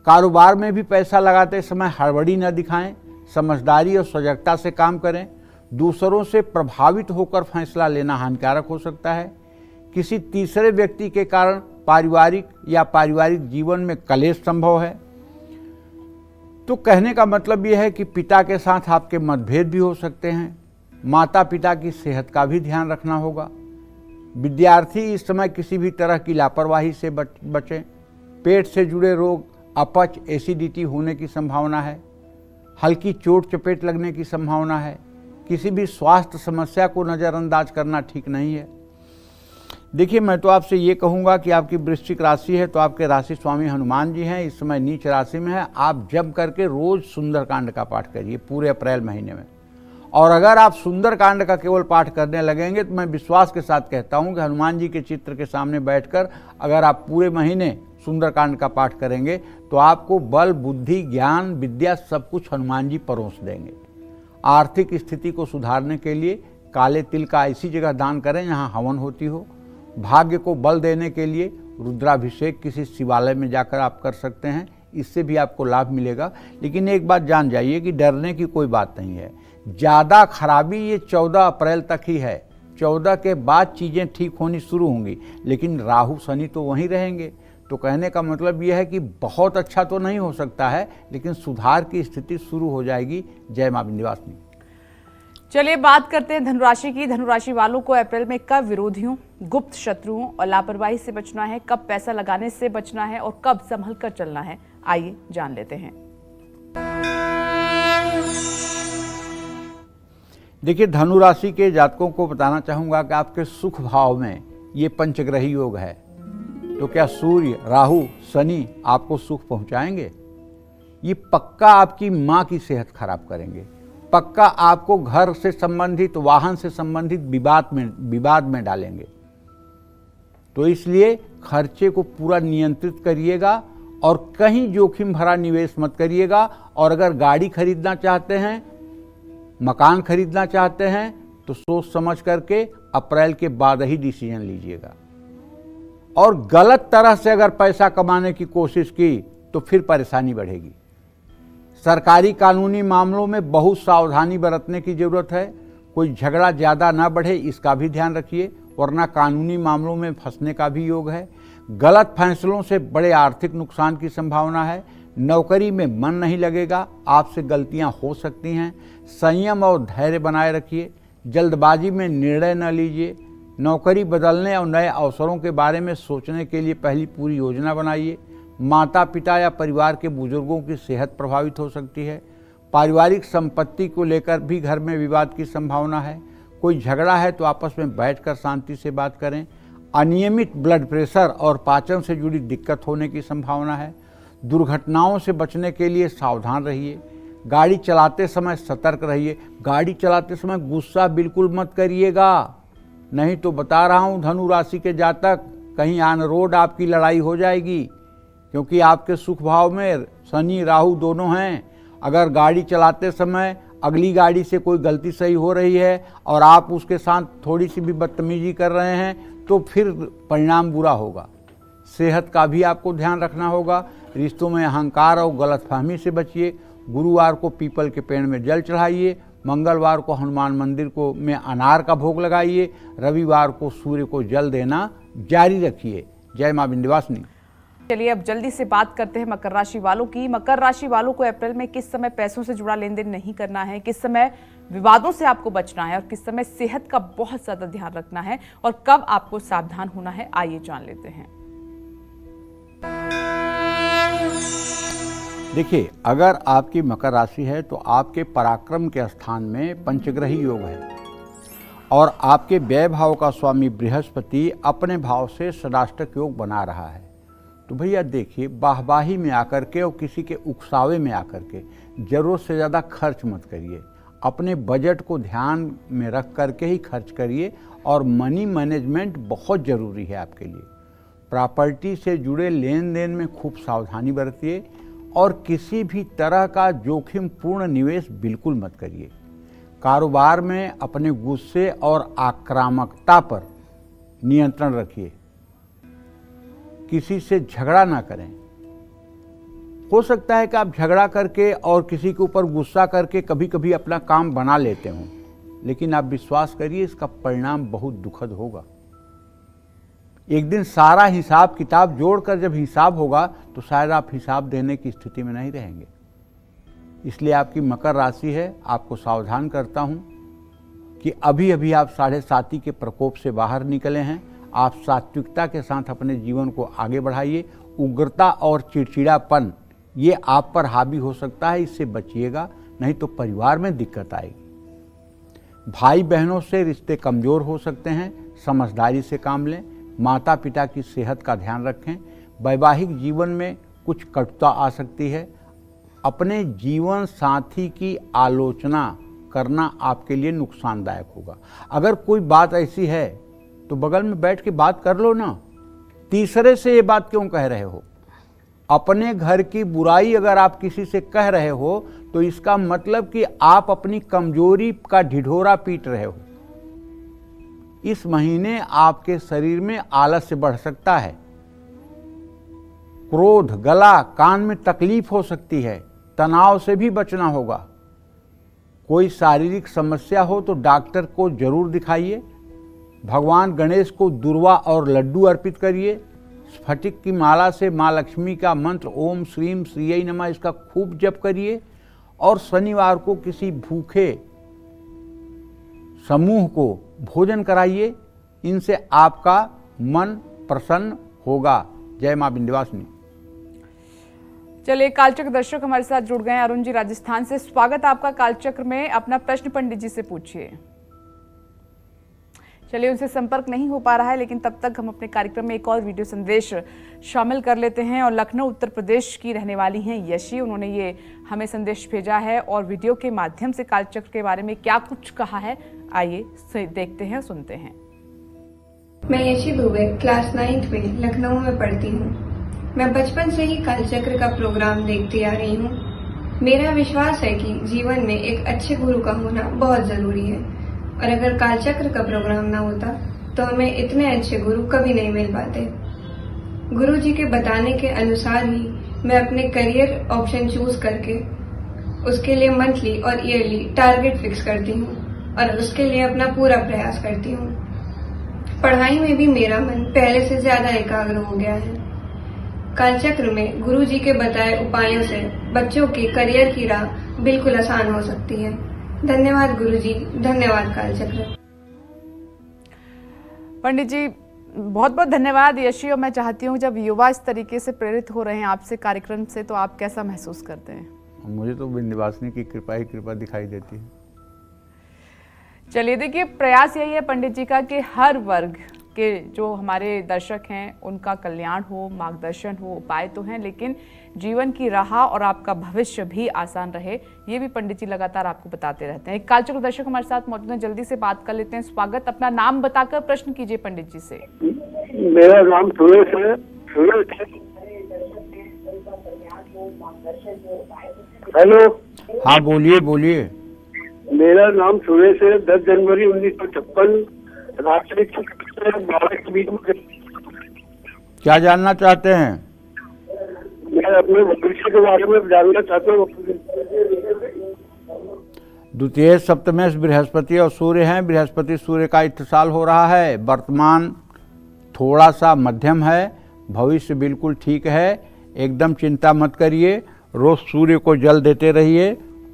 कारोबार में भी पैसा लगाते समय हड़बड़ी न दिखाएं, समझदारी और सजगता से काम करें। दूसरों से प्रभावित होकर फैसला लेना हानिकारक हो सकता है। किसी तीसरे व्यक्ति के कारण पारिवारिक जीवन में कलेश संभव है। तो कहने का मतलब यह है कि पिता के साथ आपके मतभेद भी हो सकते हैं। माता पिता की सेहत का भी ध्यान रखना होगा। विद्यार्थी इस समय किसी भी तरह की लापरवाही से बचें। पेट से जुड़े रोग, अपच, एसिडिटी होने की संभावना है। हल्की चोट चपेट लगने की संभावना है। किसी भी स्वास्थ्य समस्या को नज़रअंदाज करना ठीक नहीं है। देखिए, मैं तो आपसे ये कहूँगा कि आपकी वृश्चिक राशि है तो आपके राशि स्वामी हनुमान जी हैं, इस समय नीच राशि में है। आप जम करके रोज़ सुंदरकांड का पाठ करिए पूरे अप्रैल महीने में। और अगर आप सुंदरकांड का केवल पाठ करने लगेंगे तो मैं विश्वास के साथ कहता हूँ कि हनुमान जी के चित्र के सामने बैठकर अगर आप पूरे महीने सुंदरकांड का पाठ करेंगे तो आपको बल, बुद्धि, ज्ञान, विद्या सब कुछ हनुमान जी परोस देंगे। आर्थिक स्थिति को सुधारने के लिए काले तिल का ऐसी जगह दान करें जहाँ हवन होती हो। भाग्य को बल देने के लिए रुद्राभिषेक किसी शिवालय में जाकर आप कर सकते हैं, इससे भी आपको लाभ मिलेगा। लेकिन एक बात जान जाइए कि डरने की कोई बात नहीं है। ज़्यादा खराबी ये 14 अप्रैल तक ही है। 14 के बाद चीज़ें ठीक होनी शुरू होंगी, लेकिन राहु शनि तो वहीं रहेंगे। तो कहने का मतलब यह है कि बहुत अच्छा तो नहीं हो सकता है, लेकिन सुधार की स्थिति शुरू हो जाएगी। जय मां विंध्यवासिनी। चलिए बात करते हैं धनुराशि की। धनुराशि वालों को अप्रैल में कब विरोधियों, गुप्त शत्रुओं और लापरवाही से बचना है, कब पैसा लगाने से बचना है और कब संभल कर चलना है, आइए जान लेते हैं। देखिए, धनु राशि के जातकों को बताना चाहूँगा कि आपके सुख भाव में ये पंचग्रही योग है। तो क्या सूर्य, राहु, शनि आपको सुख पहुँचाएंगे? ये पक्का आपकी माँ की सेहत खराब करेंगे। पक्का आपको घर से संबंधित, वाहन से संबंधित विवाद में डालेंगे। तो इसलिए खर्चे को पूरा नियंत्रित करिएगा और कहीं जोखिम भरा निवेश मत करिएगा। और अगर गाड़ी खरीदना चाहते हैं, मकान खरीदना चाहते हैं, तो सोच समझ करके अप्रैल के बाद ही डिसीजन लीजिएगा। और गलत तरह से अगर पैसा कमाने की कोशिश की तो फिर परेशानी बढ़ेगी। सरकारी कानूनी मामलों में बहुत सावधानी बरतने की जरूरत है। कोई झगड़ा ज़्यादा ना बढ़े, इसका भी ध्यान रखिए, वरना कानूनी मामलों में फंसने का भी योग है। गलत फैसलों से बड़े आर्थिक नुकसान की संभावना है। नौकरी में मन नहीं लगेगा, आपसे गलतियां हो सकती हैं। संयम और धैर्य बनाए रखिए। जल्दबाजी में निर्णय न लीजिए। नौकरी बदलने और नए अवसरों के बारे में सोचने के लिए पहली पूरी योजना बनाइए। माता पिता या परिवार के बुजुर्गों की सेहत प्रभावित हो सकती है। पारिवारिक संपत्ति को लेकर भी घर में विवाद की संभावना है। कोई झगड़ा है तो आपस में बैठकर शांति से बात करें। अनियमित ब्लड प्रेशर और पाचन से जुड़ी दिक्कत होने की संभावना है। दुर्घटनाओं से बचने के लिए सावधान रहिए। गाड़ी चलाते समय सतर्क रहिए। गाड़ी चलाते समय गुस्सा बिल्कुल मत करिएगा, नहीं तो बता रहा हूँ धनु राशि के जातक, कहीं ऑन रोड आपकी लड़ाई हो जाएगी, क्योंकि आपके सुख भाव में शनि राहु दोनों हैं। अगर गाड़ी चलाते समय अगली गाड़ी से कोई गलती सही हो रही है और आप उसके साथ थोड़ी सी भी बदतमीजी कर रहे हैं तो फिर परिणाम बुरा होगा। सेहत का भी आपको ध्यान रखना होगा। रिश्तों में अहंकार और गलतफहमी से बचिए। गुरुवार को पीपल के पेड़ में जल चढ़ाइए। मंगलवार को हनुमान मंदिर को में अनार का भोग लगाइए। रविवार को सूर्य को जल देना जारी रखिए। जय मां विंध्यवासिनी। चलिए अब जल्दी से बात करते हैं मकर राशि वालों की। मकर राशि वालों को अप्रैल में किस समय पैसों से जुड़ा लेन देन नहीं करना है, किस समय विवादों से आपको बचना है और किस समय सेहत का बहुत ज्यादा ध्यान रखना है और कब आपको सावधान होना है, आइए जान लेते हैं। देखिए, अगर आपकी मकर राशि है तो आपके पराक्रम के स्थान में पंचग्रही योग है और आपके व्यय भाव का स्वामी बृहस्पति अपने भाव से षडाष्टक योग बना रहा है। तो भैया देखिए, वाहवाही में आकर के और किसी के उकसावे में आकर के जरूरत से ज़्यादा खर्च मत करिए। अपने बजट को ध्यान में रख करके ही खर्च करिए और मनी मैनेजमेंट बहुत ज़रूरी है आपके लिए। प्रॉपर्टी से जुड़े लेन देन में खूब सावधानी बरतिए और किसी भी तरह का जोखिम पूर्ण निवेश बिल्कुल मत करिए। कारोबार में अपने गुस्से और आक्रामकता पर नियंत्रण रखिए। किसी से झगड़ा ना करें। हो सकता है कि आप झगड़ा करके और किसी के ऊपर गुस्सा करके कभी कभी अपना काम बना लेते हों, लेकिन आप विश्वास करिए इसका परिणाम बहुत दुखद होगा। एक दिन सारा हिसाब किताब जोड़कर जब हिसाब होगा तो शायद आप हिसाब देने की स्थिति में नहीं रहेंगे। इसलिए आपकी मकर राशि है, आपको सावधान करता हूं कि अभी अभी आप 7.5 के प्रकोप से बाहर निकले हैं। आप सात्विकता के साथ अपने जीवन को आगे बढ़ाइए। उग्रता और चिड़चिड़ापन ये आप पर हावी हो सकता है, इससे बचिएगा, नहीं तो परिवार में दिक्कत आएगी। भाई बहनों से रिश्ते कमज़ोर हो सकते हैं, समझदारी से काम लें। माता पिता की सेहत का ध्यान रखें। वैवाहिक जीवन में कुछ कटुता आ सकती है। अपने जीवन साथी की आलोचना करना आपके लिए नुकसानदायक होगा। अगर कोई बात ऐसी है तो बगल में बैठ के बात कर लो ना। तीसरे से ये बात क्यों कह रहे हो? अपने घर की बुराई अगर आप किसी से कह रहे हो तो इसका मतलब कि आप अपनी कमजोरी का ढिढोरा पीट रहे हो। इस महीने आपके शरीर में आलस्य बढ़ सकता है। क्रोध, गला, कान में तकलीफ हो सकती है। तनाव से भी बचना होगा। कोई शारीरिक समस्या हो तो डॉक्टर को जरूर दिखाइए। भगवान गणेश को दुर्वा और लड्डू अर्पित करिए। स्फटिक की माला से माँ लक्ष्मी का मंत्र ओम श्रीम श्रीयै नमः इसका खूब जप करिए और शनिवार को किसी भूखे समूह को भोजन कराइए। इनसे आपका मन प्रसन्न होगा। जय मां विंध्यवासिनी। चलिए, कालचक्र दर्शक हमारे साथ जुड़ गए हैं। अरुण जी राजस्थान से, स्वागत आपका कालचक्र में। अपना प्रश्न पंडित जी से पूछिए। चलिए, उनसे संपर्क नहीं हो पा रहा है, लेकिन तब तक हम अपने कार्यक्रम में एक और वीडियो संदेश शामिल कर लेते हैं। और लखनऊ उत्तर प्रदेश की रहने वाली हैं यशी, उन्होंने ये हमें संदेश भेजा है और वीडियो के माध्यम से कालचक्र के बारे में क्या कुछ कहा है, आइए देखते हैं, सुनते हैं। मैं यशी दुबे क्लास 9th में लखनऊ में पढ़ती हूँ। मैं बचपन से ही कालचक्र का प्रोग्राम देखती आ रही हूँ। मेरा विश्वास है कि जीवन में एक अच्छे गुरु का होना बहुत जरूरी है और अगर कालचक्र का प्रोग्राम ना होता तो हमें इतने अच्छे गुरु कभी नहीं मिल पाते। गुरु जी के बताने के अनुसार ही मैं अपने करियर ऑप्शन चूज करके उसके लिए मंथली और ईयरली टारगेट फिक्स करती हूँ और उसके लिए अपना पूरा प्रयास करती हूँ। पढ़ाई में भी मेरा मन पहले से ज्यादा एकाग्र हो गया है। कालचक्र में गुरु जी के बताए उपायों से बच्चों की करियर की राह बिल्कुल आसान हो सकती है। धन्यवाद गुरुजी, धन्यवाद कालचक्र। पंडित जी बहुत बहुत धन्यवाद यशी। और मैं चाहती हूँ जब युवा इस तरीके से प्रेरित हो रहे हैं आपसे कार्यक्रम से, तो आप कैसा महसूस करते हैं? मुझे तो विंध्यवासिनी की कृपा ही कृपा दिखाई देती है। चलिए, देखिए, प्रयास यही है पंडित जी का कि हर वर्ग कि जो हमारे दर्शक हैं उनका कल्याण हो, मार्गदर्शन हो, उपाय तो हैं, लेकिन जीवन की राह और आपका भविष्य भी आसान रहे, ये भी पंडित जी लगातार आपको बताते रहते हैं। एक कालचक्र दर्शक हमारे साथ मौजूद हैं, जल्दी से बात कर लेते हैं। स्वागत, अपना नाम बताकर प्रश्न कीजिए पंडित जी से। मेरा नाम सुरेश है। हेलो, हाँ बोलिए बोलिए। मेरा नाम सुरेश है। 10 जनवरी 1956 रात्रि 12 के बीच में। क्या जानना चाहते हैं? मैं अपने भविष्य के बारे में जानना चाहता हूँ। द्वितीय सप्तमेश बृहस्पति और सूर्य हैं। बृहस्पति सूर्य का इत्तिसाल हो रहा है। वर्तमान थोड़ा सा मध्यम है, भविष्य बिल्कुल ठीक है। एकदम चिंता मत करिए, रोज सूर्य को जल देते रहिए।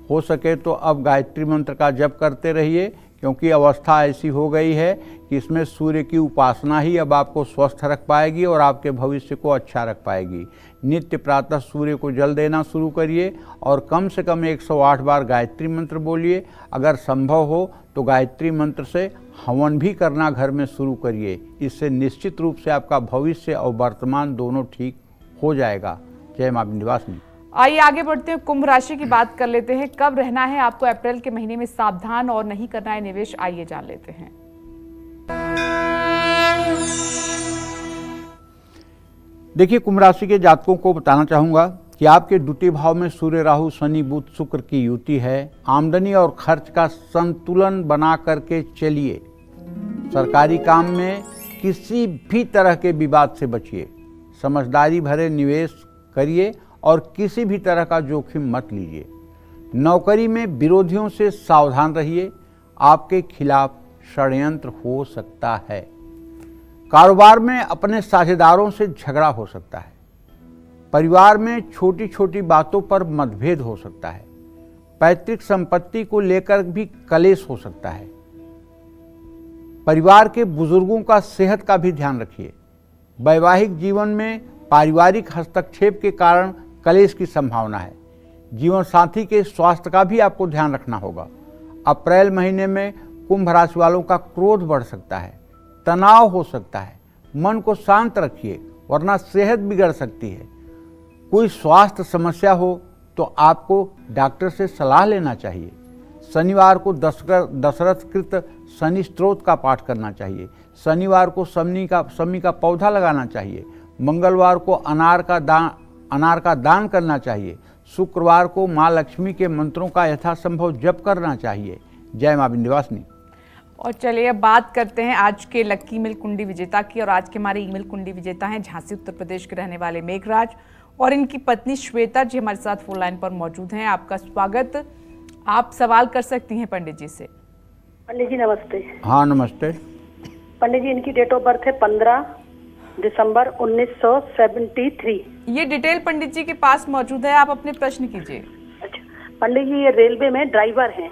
हो सके तो अब गायत्री मंत्र का जप करते रहिए, क्योंकि अवस्था ऐसी हो गई है कि इसमें सूर्य की उपासना ही अब आपको स्वस्थ रख पाएगी और आपके भविष्य को अच्छा रख पाएगी। नित्य प्रातः सूर्य को जल देना शुरू करिए और कम से कम 108 बार गायत्री मंत्र बोलिए। अगर संभव हो तो गायत्री मंत्र से हवन भी करना घर में शुरू करिए। इससे निश्चित रूप से आपका भविष्य और वर्तमान दोनों ठीक हो जाएगा। जय मां विंध्यवासिनी। आइए आगे बढ़ते हैं, कुंभ राशि की बात कर लेते हैं। कब रहना है आपको अप्रैल के महीने में सावधान और नहीं करना है निवेश, आइए जान लेते हैं। देखिए, कुंभ राशि के जातकों को बताना चाहूंगा कि आपके द्वितीय भाव में सूर्य, राहु, शनि, बुध, शुक्र की युति है। आमदनी और खर्च का संतुलन बना करके चलिए। सरकारी काम में किसी भी तरह के विवाद से बचिए। समझदारी भरे निवेश करिए और किसी भी तरह का जोखिम मत लीजिए। नौकरी में विरोधियों से सावधान रहिए, आपके खिलाफ षड्यंत्र हो सकता है। कारोबार में अपने साझेदारों से झगड़ा हो सकता है। परिवार में छोटी छोटी बातों पर मतभेद हो सकता है। पैतृक संपत्ति को लेकर भी कलेश हो सकता है। परिवार के बुजुर्गों का सेहत का भी ध्यान रखिए। वैवाहिक जीवन में पारिवारिक हस्तक्षेप के कारण कलेश की संभावना है। जीवन साथी के स्वास्थ्य का भी आपको ध्यान रखना होगा। अप्रैल महीने में कुंभ राशि वालों का क्रोध बढ़ सकता है, तनाव हो सकता है। मन को शांत रखिए, वरना सेहत बिगड़ सकती है। कोई स्वास्थ्य समस्या हो तो आपको डॉक्टर से सलाह लेना चाहिए। शनिवार को दशरथ कृत शनि स्तोत्र का पाठ करना चाहिए। शनिवार को शमी का पौधा लगाना चाहिए। मंगलवार को अनार का दान करना चाहिए। शुक्रवार को माँ लक्ष्मी के मंत्रों का यथासंभव जप करना चाहिए। जय मां विंध्यवासिनी। और चलिए अब बात करते हैं आज के लक्की ईमेल कुंडी विजेता की। और आज के हमारे ईमेल कुंडी विजेता हैं झांसी उत्तर प्रदेश के रहने वाले मेघराज और इनकी पत्नी श्वेता जी हमारे साथ फोन लाइन पर मौजूद हैं। आपका स्वागत, आप सवाल कर सकती हैं पंडित जी से। पंडित जी नमस्ते। हाँ नमस्ते। पंडित जी, इनकी डेट ऑफ बर्थ है 15 दिसंबर 1973। ये डिटेल पंडित जी के पास मौजूद है, आप अपने प्रश्न कीजिए। अच्छा पंडित जी, ये रेलवे में ड्राइवर हैं,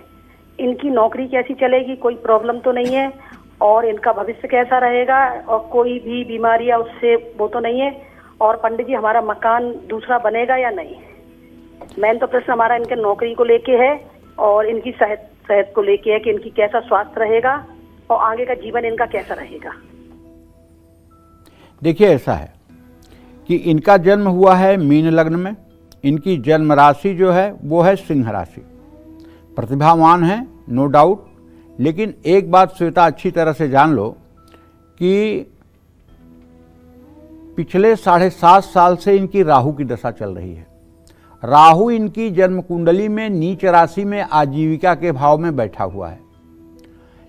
इनकी नौकरी कैसी चलेगी, कोई प्रॉब्लम तो नहीं है, और इनका भविष्य कैसा रहेगा, और कोई भी बीमारी या उससे वो तो नहीं है, और पंडित जी हमारा मकान दूसरा बनेगा या नहीं। मेन तो प्रश्न हमारा इनके नौकरी को लेके है और इनकी सेहत को लेके है कि इनकी कैसा स्वास्थ्य रहेगा और आगे का जीवन इनका कैसा रहेगा। देखिए, ऐसा है कि इनका जन्म हुआ है मीन लग्न में। इनकी जन्म राशि जो है वो है सिंह राशि। प्रतिभावान है नो डाउट, लेकिन एक बात श्वेता अच्छी तरह से जान लो कि पिछले 7.5 साल से इनकी राहु की दशा चल रही है। राहु इनकी जन्म कुंडली में नीच राशि में आजीविका के भाव में बैठा हुआ है,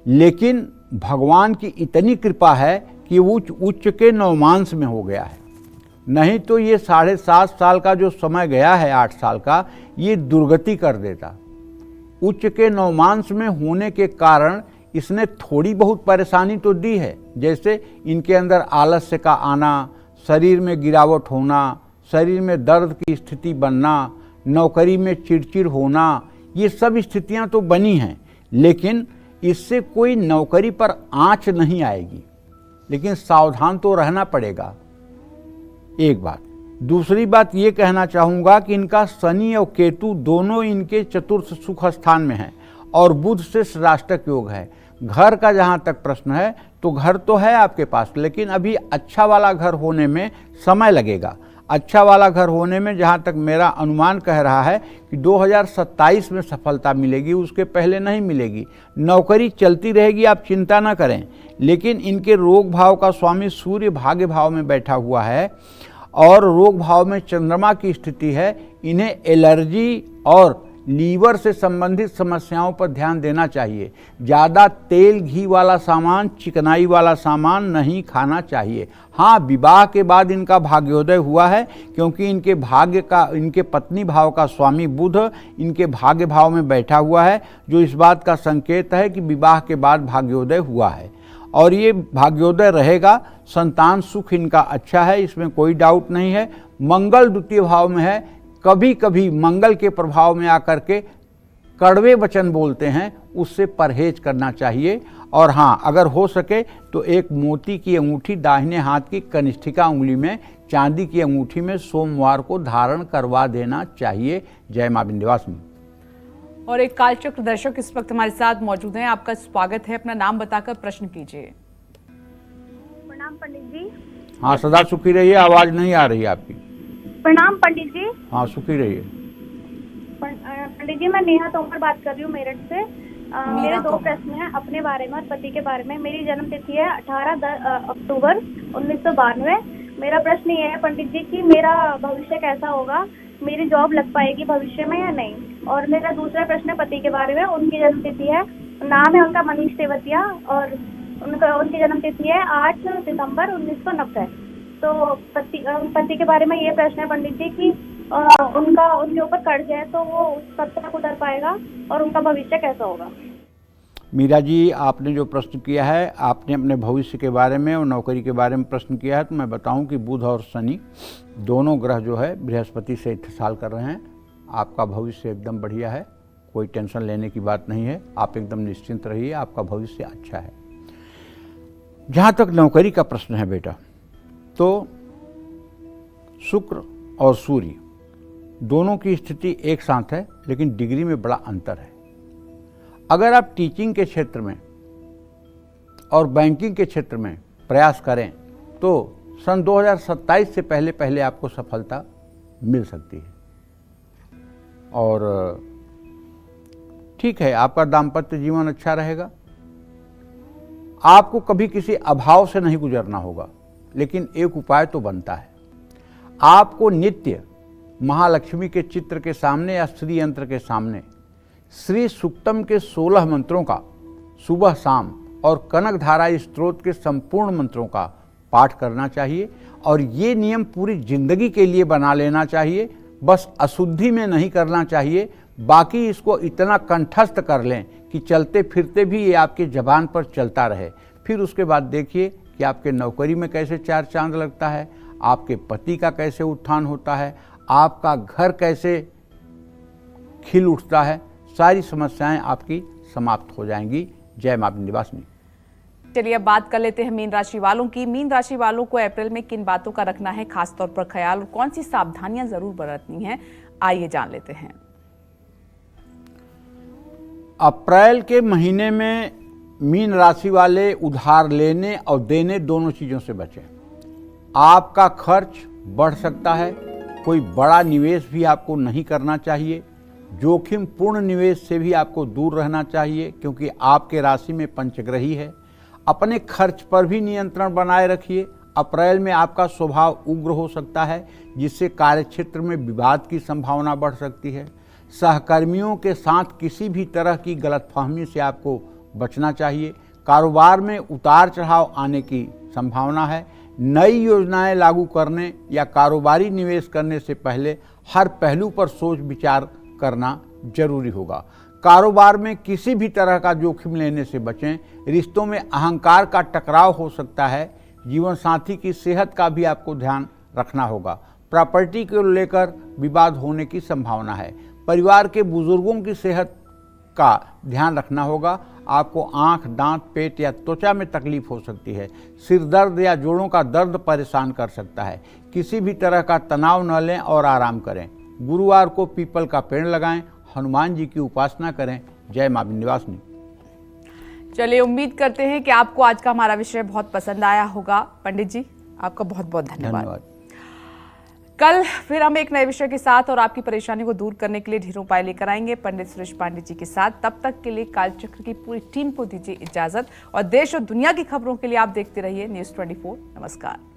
लेकिन भगवान की इतनी कृपा है कि उच्च के नवमांश में हो गया है। नहीं तो ये 7.5 साल का जो समय गया है, 8 साल का, ये दुर्गति कर देता। उच्च के नवमांश में होने के कारण इसने थोड़ी बहुत परेशानी तो दी है, जैसे इनके अंदर आलस्य का आना, शरीर में गिरावट होना, शरीर में दर्द की स्थिति बनना, नौकरी में चिड़चिड़ होना, ये सब स्थितियां तो बनी हैं, लेकिन इससे कोई नौकरी पर आंच नहीं आएगी। लेकिन सावधान तो रहना पड़ेगा, एक बात। दूसरी बात ये कहना चाहूँगा कि इनका शनि और केतु दोनों इनके चतुर्थ सुख स्थान में हैं और बुध से षष्टक योग है। घर का जहाँ तक प्रश्न है तो घर तो है आपके पास, लेकिन अभी अच्छा वाला घर होने में समय लगेगा। अच्छा वाला घर होने में जहाँ तक मेरा अनुमान कह रहा है कि 2027 में सफलता मिलेगी, उसके पहले नहीं मिलेगी। नौकरी चलती रहेगी, आप चिंता ना करें, लेकिन इनके रोग भाव का स्वामी सूर्य भाग्य भाव में बैठा हुआ है और रोग भाव में चंद्रमा की स्थिति है। इन्हें एलर्जी और लीवर से संबंधित समस्याओं पर ध्यान देना चाहिए। ज़्यादा तेल घी वाला सामान, चिकनाई वाला सामान नहीं खाना चाहिए। हाँ, विवाह के बाद इनका भाग्योदय हुआ है, क्योंकि इनके पत्नी भाव का स्वामी बुध इनके भाग्य भाव में बैठा हुआ है, जो इस बात का संकेत है कि विवाह के बाद भाग्योदय हुआ है और ये भाग्योदय रहेगा। संतान सुख इनका अच्छा है, इसमें कोई डाउट नहीं है। मंगल द्वितीय भाव में है, कभी कभी मंगल के प्रभाव में आकर के कड़वे वचन बोलते हैं, उससे परहेज करना चाहिए। और हाँ, अगर हो सके तो एक मोती की अंगूठी दाहिने हाथ की कनिष्ठिका उंगली में, चांदी की अंगूठी में सोमवार को धारण करवा देना चाहिए। जय मां विंध्यवासिनी। और एक कालचक्र दर्शक इस वक्त हमारे साथ मौजूद हैं, आपका स्वागत है। अपना नाम बताकर प्रश्न कीजिए। प्रणाम पंडित जी। हाँ, सदा सुखी रहिए। आवाज नहीं आ रही आपकी। प्रणाम पंडित जी। हाँ, सुखी रहिए। पंडित जी, मैं नेहा तोमर बात कर रही हूँ मेरठ से। मेरे दो प्रश्न हैं अपने बारे में और पति के बारे में। मेरी जन्म तिथि है 18 अक्टूबर 1992। मेरा प्रश्न ये है पंडित जी कि मेरा भविष्य कैसा होगा, मेरी जॉब लग पाएगी भविष्य में या नहीं। और मेरा दूसरा प्रश्न है पति के बारे में। उनकी जन्म तिथि है, नाम है उनका मनीष तेवतिया और उनकी जन्म तिथि है 8 सितंबर 1990। तो पति के बारे में ये प्रश्न है पंडित जी कि उनके ऊपर कर्ज है, तो वो कब तक उतर पाएगा और उनका भविष्य कैसा होगा। मीरा जी, आपने जो प्रश्न किया है, आपने अपने भविष्य के बारे में और नौकरी के बारे में प्रश्न किया है, तो मैं बताऊं कि बुध और शनि दोनों ग्रह जो है बृहस्पति से इत्तेसाल कर रहे हैं। आपका भविष्य एकदम बढ़िया है, कोई टेंशन लेने की बात नहीं है। आप एकदम निश्चिंत रहिए, आपका भविष्य अच्छा है। जहाँ तक नौकरी का प्रश्न है बेटा, तो शुक्र और सूर्य दोनों की स्थिति एक साथ है, लेकिन डिग्री में बड़ा अंतर है। अगर आप टीचिंग के क्षेत्र में और बैंकिंग के क्षेत्र में प्रयास करें तो सन 2027 से पहले पहले आपको सफलता मिल सकती है। और ठीक है, आपका दाम्पत्य जीवन अच्छा रहेगा। आपको कभी किसी अभाव से नहीं गुजरना होगा, लेकिन एक उपाय तो बनता है। आपको नित्य महालक्ष्मी के चित्र के सामने या श्री यंत्र के सामने श्री सुक्तम के 16 मंत्रों का सुबह शाम और कनक धारा स्त्रोत के संपूर्ण मंत्रों का पाठ करना चाहिए। और ये नियम पूरी जिंदगी के लिए बना लेना चाहिए, बस अशुद्धि में नहीं करना चाहिए। बाकी इसको इतना कंठस्थ कर लें कि चलते फिरते भी ये आपके जबान पर चलता रहे। फिर उसके बाद देखिए कि आपके नौकरी में कैसे चार चांद लगता है, आपके पति का कैसे उत्थान होता है, आपका घर कैसे खिल उठता है। सारी समस्याएं आपकी समाप्त हो जाएंगी। जय मां विंध्यवासिनी। चलिए अब बात कर लेते हैं मीन राशि वालों की। मीन राशि वालों को अप्रैल में किन बातों का रखना है खास तौर पर ख्याल और कौन सी सावधानियां जरूर बरतनी हैं, आइए जान लेते हैं। अप्रैल के महीने में मीन राशि वाले उधार लेने और देने दोनों चीज़ों से बचें। आपका खर्च बढ़ सकता है, कोई बड़ा निवेश भी आपको नहीं करना चाहिए। जोखिम पूर्ण निवेश से भी आपको दूर रहना चाहिए, क्योंकि आपके राशि में पंचग्रही है। अपने खर्च पर भी नियंत्रण बनाए रखिए। अप्रैल में आपका स्वभाव उग्र हो सकता है, जिससे कार्यक्षेत्र में विवाद की संभावना बढ़ सकती है। सहकर्मियों के साथ किसी भी तरह की गलतफहमी से आपको बचना चाहिए। कारोबार में उतार चढ़ाव आने की संभावना है। नई योजनाएं लागू करने या कारोबारी निवेश करने से पहले हर पहलू पर सोच विचार करना जरूरी होगा। कारोबार में किसी भी तरह का जोखिम लेने से बचें। रिश्तों में अहंकार का टकराव हो सकता है। जीवन साथी की सेहत का भी आपको ध्यान रखना होगा। प्रॉपर्टी को लेकर विवाद होने की संभावना है। परिवार के बुजुर्गों की सेहत का ध्यान रखना होगा। आपको आंख, दांत, पेट या त्वचा में तकलीफ हो सकती है। सिर दर्द या जोड़ों का दर्द परेशान कर सकता है। किसी भी तरह का तनाव न लें और आराम करें। गुरुवार को पीपल का पेड़ लगाएं, हनुमान जी की उपासना करें। जय मां विंध्यवासिनी। चलिए, उम्मीद करते हैं कि आपको आज का हमारा विषय बहुत पसंद आया होगा। पंडित जी, आपका बहुत बहुत धन्यवाद। कल फिर हम एक नए विषय के साथ और आपकी परेशानी को दूर करने के लिए ढेरों उपाय लेकर आएंगे पंडित सुरेश पांडे जी के साथ। तब तक के लिए कालचक्र की पूरी टीम को दीजिए इजाजत और देश और दुनिया की खबरों के लिए आप देखते रहिए News 24। नमस्कार।